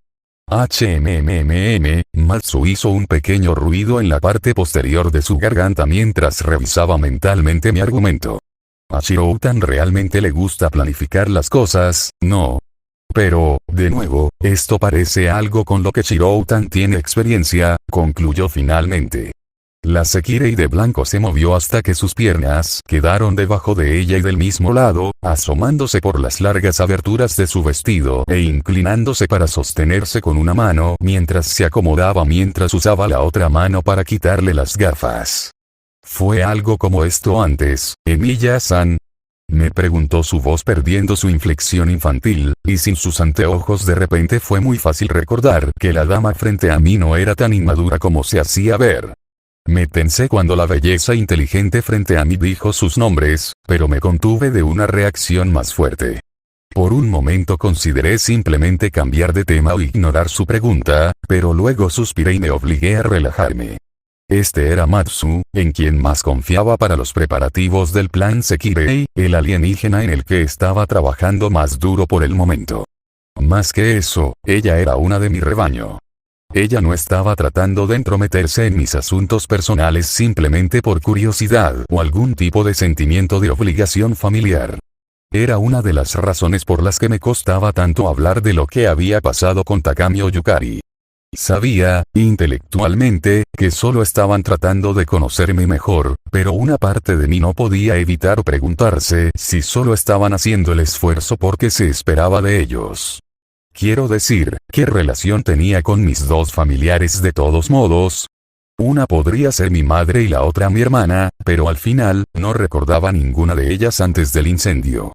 Matsu hizo un pequeño ruido en la parte posterior de su garganta mientras revisaba mentalmente mi argumento. A Shiro-tan realmente le gusta planificar las cosas, ¿no? Pero, de nuevo, esto parece algo con lo que Shiro-tan tiene experiencia, concluyó finalmente. La Sekirei de blanco se movió hasta que sus piernas quedaron debajo de ella y del mismo lado, asomándose por las largas aberturas de su vestido e inclinándose para sostenerse con una mano mientras se acomodaba mientras usaba la otra mano para quitarle las gafas. ¿Fue algo como esto antes, Emiya-san? Me preguntó su voz perdiendo su inflexión infantil, y sin sus anteojos de repente fue muy fácil recordar que la dama frente a mí no era tan inmadura como se hacía ver. Me tensé cuando la belleza inteligente frente a mí dijo sus nombres, pero me contuve de una reacción más fuerte. Por un momento consideré simplemente cambiar de tema o ignorar su pregunta, pero luego suspiré y me obligué a relajarme. Este era Matsu, en quien más confiaba para los preparativos del plan Sekirei, el alienígena en el que estaba trabajando más duro por el momento. Más que eso, ella era una de mi rebaño. Ella no estaba tratando de entrometerse en mis asuntos personales simplemente por curiosidad o algún tipo de sentimiento de obligación familiar. Era una de las razones por las que me costaba tanto hablar de lo que había pasado con Takami o Yukari. Sabía, intelectualmente, que solo estaban tratando de conocerme mejor, pero una parte de mí no podía evitar preguntarse si solo estaban haciendo el esfuerzo porque se esperaba de ellos. Quiero decir, ¿qué relación tenía con mis dos familiares de todos modos? Una podría ser mi madre y la otra mi hermana, pero al final, no recordaba ninguna de ellas antes del incendio.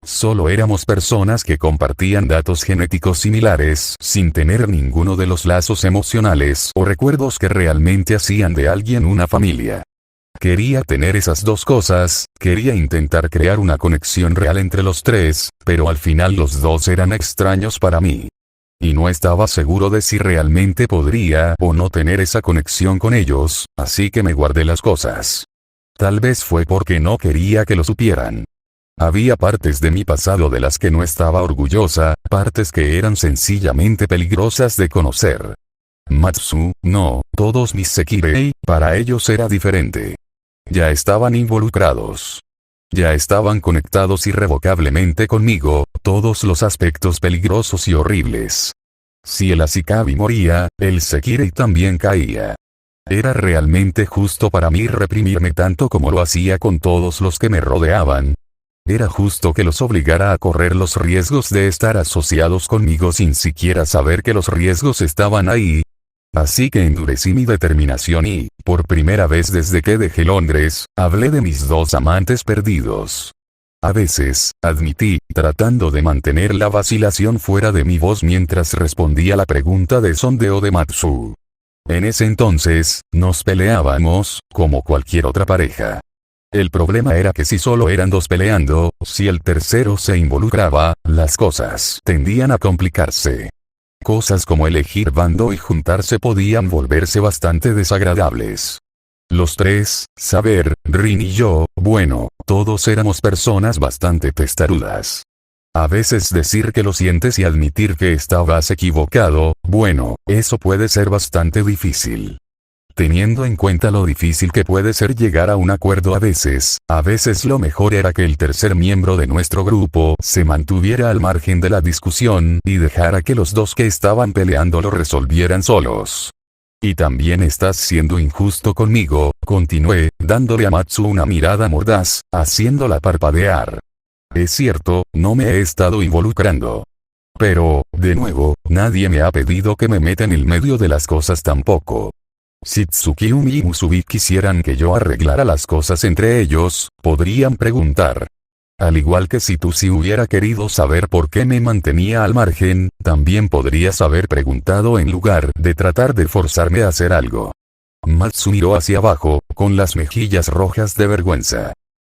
Solo éramos personas que compartían datos genéticos similares sin tener ninguno de los lazos emocionales o recuerdos que realmente hacían de alguien una familia. Quería tener esas dos cosas, quería intentar crear una conexión real entre los tres, pero al final los dos eran extraños para mí. Y no estaba seguro de si realmente podría o no tener esa conexión con ellos, así que me guardé las cosas. Tal vez fue porque no quería que lo supieran. Había partes de mi pasado de las que no estaba orgullosa, partes que eran sencillamente peligrosas de conocer. Matsu, no, todos mis Sekirei, para ellos era diferente. Ya estaban involucrados. Ya estaban conectados irrevocablemente conmigo, todos los aspectos peligrosos y horribles. Si el Ashikabi moría, el Sekirei también caía. Era realmente justo para mí reprimirme tanto como lo hacía con todos los que me rodeaban. Era justo que los obligara a correr los riesgos de estar asociados conmigo sin siquiera saber que los riesgos estaban ahí. Así que endurecí mi determinación y, por primera vez desde que dejé Londres, hablé de mis dos amantes perdidos. A veces, admití, tratando de mantener la vacilación fuera de mi voz mientras respondía la pregunta de sondeo de Matsu. En ese entonces, nos peleábamos, como cualquier otra pareja. El problema era que si solo eran dos peleando, si el tercero se involucraba, las cosas tendían a complicarse. Cosas como elegir bando y juntarse podían volverse bastante desagradables. Los tres, Saber, Rin y yo, bueno, todos éramos personas bastante testarudas. A veces decir que lo sientes y admitir que estabas equivocado, bueno, eso puede ser bastante difícil. Teniendo en cuenta lo difícil que puede ser llegar a un acuerdo a veces lo mejor era que el tercer miembro de nuestro grupo se mantuviera al margen de la discusión y dejara que los dos que estaban peleando lo resolvieran solos. Y también estás siendo injusto conmigo, continué, dándole a Matsu una mirada mordaz, haciéndola parpadear. Es cierto, no me he estado involucrando. Pero, de nuevo, nadie me ha pedido que me meta en el medio de las cosas tampoco. Si Tsukiyumi y Musubi quisieran que yo arreglara las cosas entre ellos, podrían preguntar. Al igual que si tú si hubiera querido saber por qué me mantenía al margen, también podrías haber preguntado en lugar de tratar de forzarme a hacer algo. Matsu miró hacia abajo, con las mejillas rojas de vergüenza.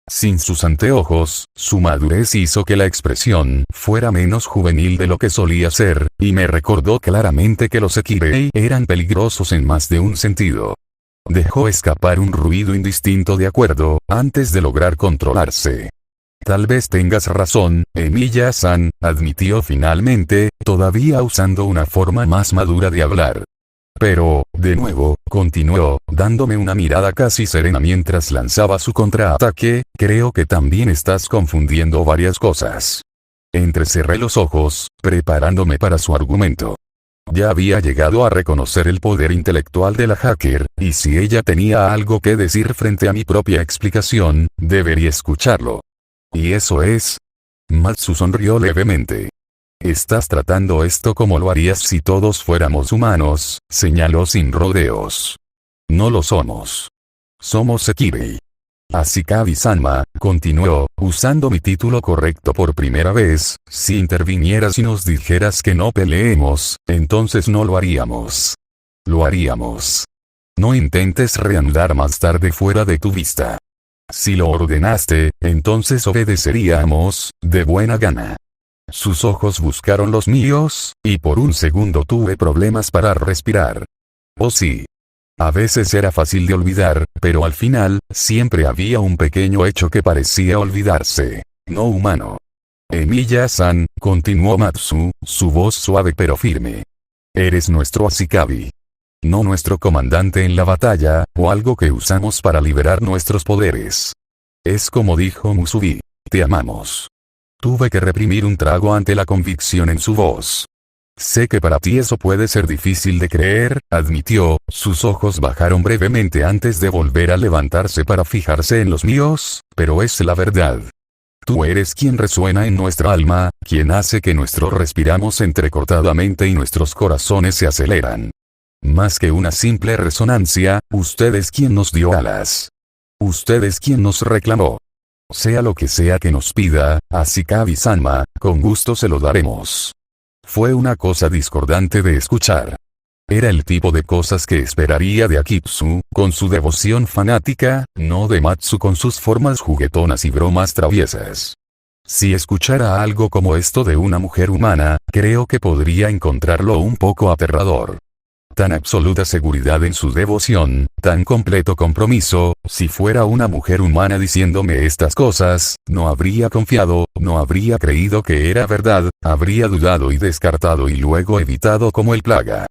Sin sus anteojos, su madurez hizo que la expresión fuera menos juvenil de lo que solía ser, y me recordó claramente que los Ekirei eran peligrosos en más de un sentido. Dejó escapar un ruido indistinto de acuerdo, antes de lograr controlarse. Tal vez tengas razón, Emiya-san, admitió finalmente, todavía usando una forma más madura de hablar. Pero, de nuevo, continuó, dándome una mirada casi serena mientras lanzaba su contraataque, creo que también estás confundiendo varias cosas. Entrecerré los ojos, preparándome para su argumento. Ya había llegado a reconocer el poder intelectual de la hacker, y si ella tenía algo que decir frente a mi propia explicación, debería escucharlo. ¿Y eso es? Matsu sonrió levemente. Estás tratando esto como lo harías si todos fuéramos humanos, señaló sin rodeos. No lo somos. Somos Ekirei. Ashikabi-sama, continuó, usando mi título correcto por primera vez, si intervinieras y nos dijeras que no peleemos, entonces no lo haríamos. Lo haríamos. No intentes reanudar más tarde fuera de tu vista. Si lo ordenaste, entonces obedeceríamos, de buena gana. Sus ojos buscaron los míos, y por un segundo tuve problemas para respirar. Oh sí. A veces era fácil de olvidar, pero al final, siempre había un pequeño hecho que parecía olvidarse. No humano. Emiya-san, continuó Matsu, su voz suave pero firme. Eres nuestro Ashikabi. No nuestro comandante en la batalla, o algo que usamos para liberar nuestros poderes. Es como dijo Musubi. Te amamos. Tuve que reprimir un trago ante la convicción en su voz. Sé que para ti eso puede ser difícil de creer, admitió, sus ojos bajaron brevemente antes de volver a levantarse para fijarse en los míos, pero es la verdad. Tú eres quien resuena en nuestra alma, quien hace que nosotros respiramos entrecortadamente y nuestros corazones se aceleran. Más que una simple resonancia, usted es quien nos dio alas. Usted es quien nos reclamó. Sea lo que sea que nos pida, Ashikabi-sama, con gusto se lo daremos. Fue una cosa discordante de escuchar. Era el tipo de cosas que esperaría de Akitsu, con su devoción fanática, no de Matsu con sus formas juguetonas y bromas traviesas. Si escuchara algo como esto de una mujer humana, creo que podría encontrarlo un poco aterrador. Tan absoluta seguridad en su devoción, tan completo compromiso, si fuera una mujer humana diciéndome estas cosas, no habría confiado, no habría creído que era verdad, habría dudado y descartado y luego evitado como el plaga.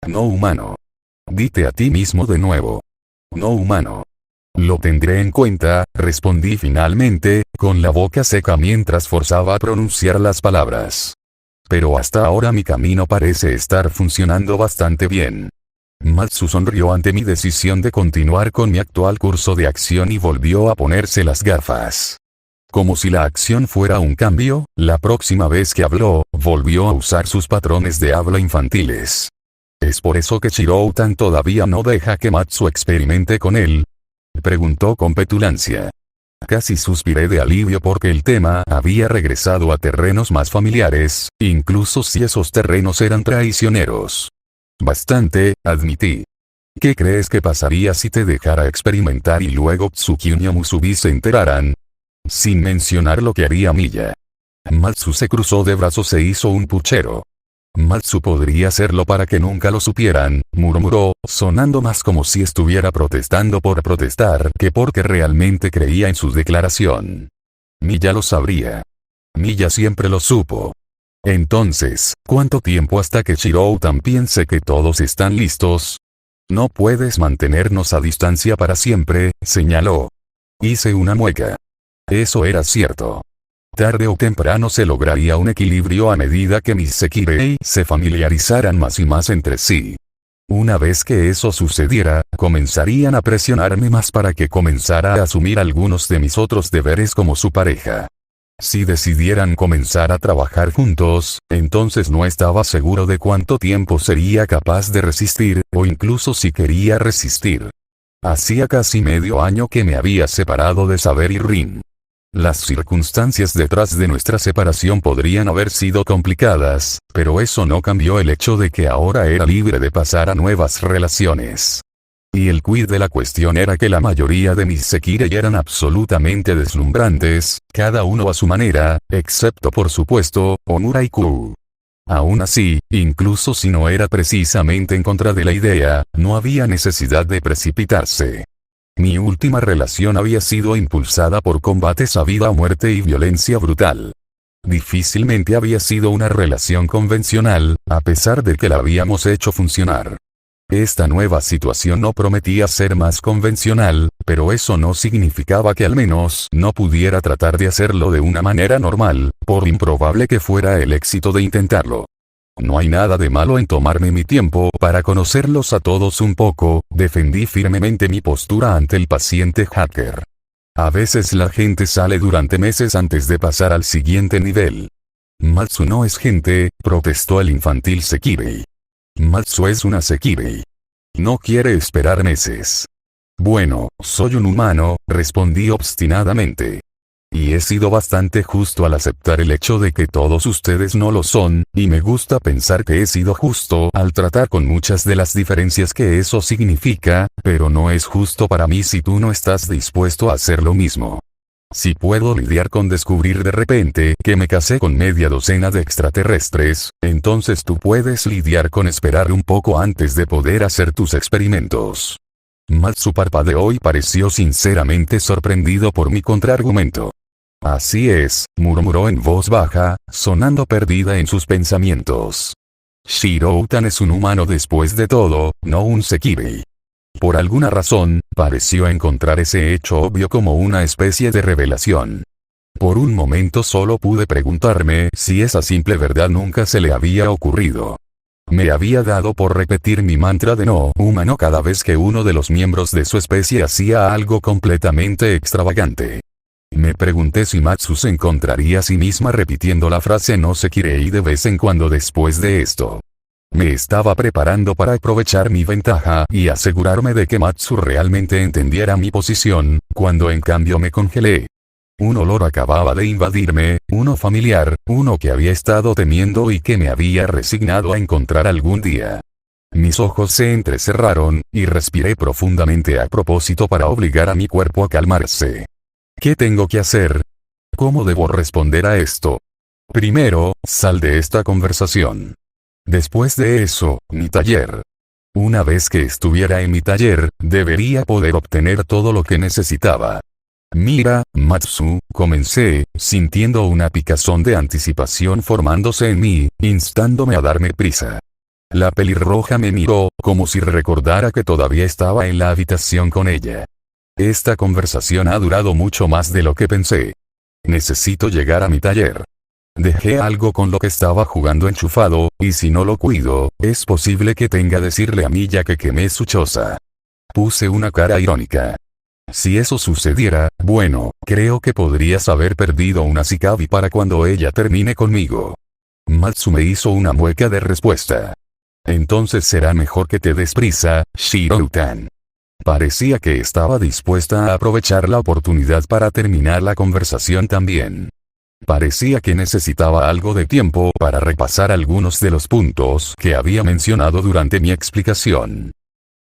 No humano. Dite a ti mismo de nuevo. No humano. Lo tendré en cuenta, respondí finalmente, con la boca seca mientras forzaba a pronunciar las palabras. Pero hasta ahora mi camino parece estar funcionando bastante bien. Matsu sonrió ante mi decisión de continuar con mi actual curso de acción y volvió a ponerse las gafas. Como si la acción fuera un cambio, la próxima vez que habló, volvió a usar sus patrones de habla infantiles. ¿Es por eso que Shirou-tan todavía no deja que Matsu experimente con él?, preguntó con petulancia. Casi suspiré de alivio porque el tema había regresado a terrenos más familiares, incluso si esos terrenos eran traicioneros. Bastante, admití. ¿Qué crees que pasaría si te dejara experimentar y luego Tsukio y Musubi se enteraran? Sin mencionar lo que haría Miya. Matsu se cruzó de brazos e hizo un puchero. Matsu podría hacerlo para que nunca lo supieran, murmuró, sonando más como si estuviera protestando por protestar que porque realmente creía en su declaración. Miya lo sabría. Miya siempre lo supo. Entonces, ¿cuánto tiempo hasta que Shirou-tan piense que todos están listos? No puedes mantenernos a distancia para siempre, señaló. Hice una mueca. Eso era cierto. Tarde o temprano se lograría un equilibrio a medida que mis Sekirei se familiarizaran más y más entre sí. Una vez que eso sucediera, comenzarían a presionarme más para que comenzara a asumir algunos de mis otros deberes como su pareja. Si decidieran comenzar a trabajar juntos, entonces no estaba seguro de cuánto tiempo sería capaz de resistir, o incluso si quería resistir. Hacía casi medio año que me había separado de Saber y Rin. Las circunstancias detrás de nuestra separación podrían haber sido complicadas, pero eso no cambió el hecho de que ahora era libre de pasar a nuevas relaciones. Y el quid de la cuestión era que la mayoría de mis Sekirei eran absolutamente deslumbrantes, cada uno a su manera, excepto por supuesto, Omura y Kou. Aún así, incluso si no era precisamente en contra de la idea, no había necesidad de precipitarse. Mi última relación había sido impulsada por combates a vida o muerte y violencia brutal. Difícilmente había sido una relación convencional, a pesar de que la habíamos hecho funcionar. Esta nueva situación no prometía ser más convencional, pero eso no significaba que al menos no pudiera tratar de hacerlo de una manera normal, por improbable que fuera el éxito de intentarlo. No hay nada de malo en tomarme mi tiempo para conocerlos a todos un poco, defendí firmemente mi postura ante el paciente hacker. A veces la gente sale durante meses antes de pasar al siguiente nivel. Matsu no es gente, protestó el infantil Sekirei. Matsu es una Sekirei. No quiere esperar meses. Bueno, soy un humano, respondí obstinadamente. Y he sido bastante justo al aceptar el hecho de que todos ustedes no lo son, y me gusta pensar que he sido justo al tratar con muchas de las diferencias que eso significa, pero no es justo para mí si tú no estás dispuesto a hacer lo mismo. Si puedo lidiar con descubrir de repente que me casé con media docena de extraterrestres, entonces tú puedes lidiar con esperar un poco antes de poder hacer tus experimentos. Matsu parpadeó y pareció sinceramente sorprendido por mi contraargumento. Así es, murmuró en voz baja, sonando perdida en sus pensamientos. Shirou-tan es un humano después de todo, no un Sekirei. Por alguna razón, pareció encontrar ese hecho obvio como una especie de revelación. Por un momento solo pude preguntarme si esa simple verdad nunca se le había ocurrido. Me había dado por repetir mi mantra de no humano cada vez que uno de los miembros de su especie hacía algo completamente extravagante. Me pregunté si Matsu se encontraría a sí misma repitiendo la frase no Sekirei de vez en cuando después de esto. Me estaba preparando para aprovechar mi ventaja y asegurarme de que Matsu realmente entendiera mi posición, cuando en cambio me congelé. Un olor acababa de invadirme, uno familiar, uno que había estado temiendo y que me había resignado a encontrar algún día. Mis ojos se entrecerraron, y respiré profundamente a propósito para obligar a mi cuerpo a calmarse. ¿Qué tengo que hacer? ¿Cómo debo responder a esto? Primero, sal de esta conversación. Después de eso, mi taller. Una vez que estuviera en mi taller, debería poder obtener todo lo que necesitaba. Mira, Matsu, comencé, sintiendo una picazón de anticipación formándose en mí, instándome a darme prisa. La pelirroja me miró, como si recordara que todavía estaba en la habitación con ella. Esta conversación ha durado mucho más de lo que pensé. Necesito llegar a mi taller. Dejé algo con lo que estaba jugando enchufado, y si no lo cuido, es posible que tenga que decirle a Miya que quemé su choza. Puse una cara irónica. Si eso sucediera, bueno, creo que podrías haber perdido una Sikabi para cuando ella termine conmigo. Matsu me hizo una mueca de respuesta. Entonces será mejor que te des prisa, Shiro-tan. Parecía que estaba dispuesta a aprovechar la oportunidad para terminar la conversación también. Parecía que necesitaba algo de tiempo para repasar algunos de los puntos que había mencionado durante mi explicación.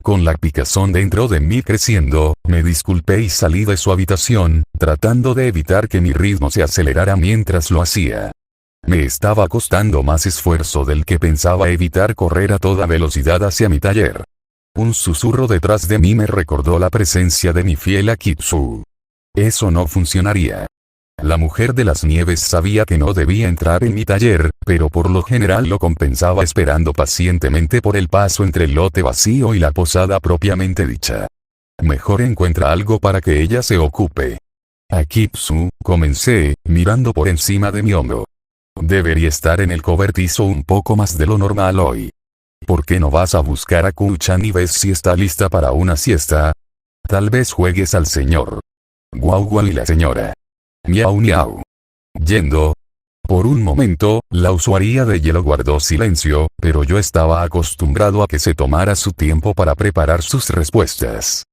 Con la picazón dentro de mí creciendo, me disculpé y salí de su habitación, tratando de evitar que mi ritmo se acelerara mientras lo hacía. Me estaba costando más esfuerzo del que pensaba evitar correr a toda velocidad hacia mi taller. Un susurro detrás de mí me recordó la presencia de mi fiel Akitsu. Eso no funcionaría. La mujer de las nieves sabía que no debía entrar en mi taller, pero por lo general lo compensaba esperando pacientemente por el paso entre el lote vacío y la posada propiamente dicha. Mejor encuentra algo para que ella se ocupe. Akitsu, comencé, mirando por encima de mi hombro. Debería estar en el cobertizo un poco más de lo normal hoy. ¿Por qué no vas a buscar a Kuchan y ves si está lista para una siesta? Tal vez juegues al señor Guau Guau y la señora Miau Miau. Yendo. Por un momento, la usuaria de hielo guardó silencio, pero yo estaba acostumbrado a que se tomara su tiempo para preparar sus respuestas.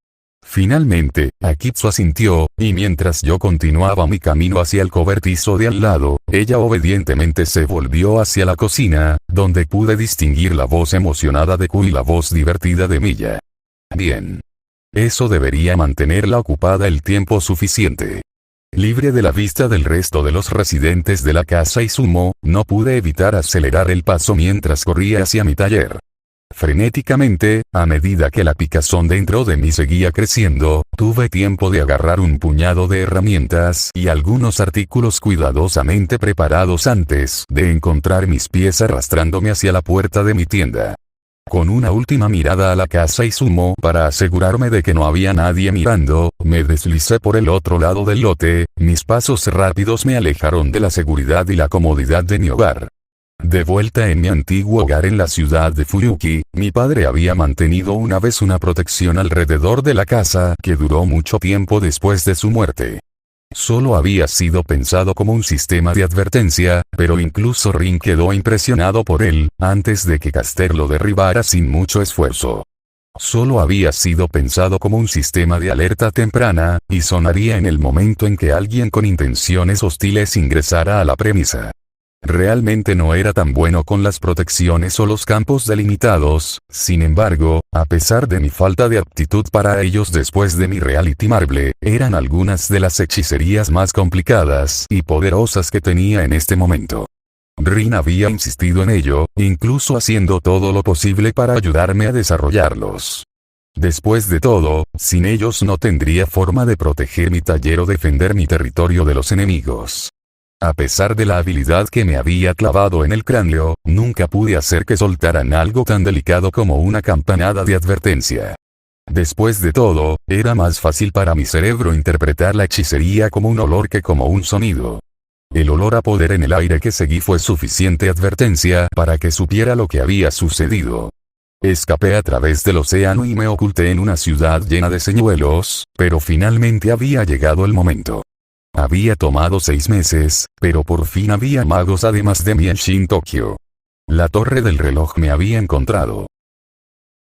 Finalmente, Akitsu asintió, y mientras yo continuaba mi camino hacia el cobertizo de al lado, ella obedientemente se volvió hacia la cocina, donde pude distinguir la voz emocionada de Ku y la voz divertida de Miya. Bien. Eso debería mantenerla ocupada el tiempo suficiente. Libre de la vista del resto de los residentes de la casa Izumo, no pude evitar acelerar el paso mientras corría hacia mi taller. Frenéticamente, a medida que la picazón dentro de mí seguía creciendo, tuve tiempo de agarrar un puñado de herramientas y algunos artículos cuidadosamente preparados antes de encontrar mis pies arrastrándome hacia la puerta de mi tienda. Con una última mirada a la casa Izumo para asegurarme de que no había nadie mirando, me deslicé por el otro lado del lote, mis pasos rápidos me alejaron de la seguridad y la comodidad de mi hogar. De vuelta en mi antiguo hogar en la ciudad de Fuyuki, mi padre había mantenido una vez una protección alrededor de la casa que duró mucho tiempo después de su muerte. Solo había sido pensado como un sistema de advertencia, pero incluso Rin quedó impresionado por él, antes de que Caster lo derribara sin mucho esfuerzo. Solo había sido pensado como un sistema de alerta temprana, y sonaría en el momento en que alguien con intenciones hostiles ingresara a la premisa. Realmente no era tan bueno con las protecciones o los campos delimitados, sin embargo, a pesar de mi falta de aptitud para ellos después de mi Reality Marble, eran algunas de las hechicerías más complicadas y poderosas que tenía en este momento. Rin había insistido en ello, incluso haciendo todo lo posible para ayudarme a desarrollarlos. Después de todo, sin ellos no tendría forma de proteger mi taller o defender mi territorio de los enemigos. A pesar de la habilidad que me había clavado en el cráneo, nunca pude hacer que soltaran algo tan delicado como una campanada de advertencia. Después de todo, era más fácil para mi cerebro interpretar la hechicería como un olor que como un sonido. El olor a poder en el aire que seguí fue suficiente advertencia para que supiera lo que había sucedido. Escapé a través del océano y me oculté en una ciudad llena de señuelos, pero finalmente había llegado el momento. Había tomado 6 meses, pero por fin había magos además de mí en Shin Tokio. La torre del reloj me había encontrado.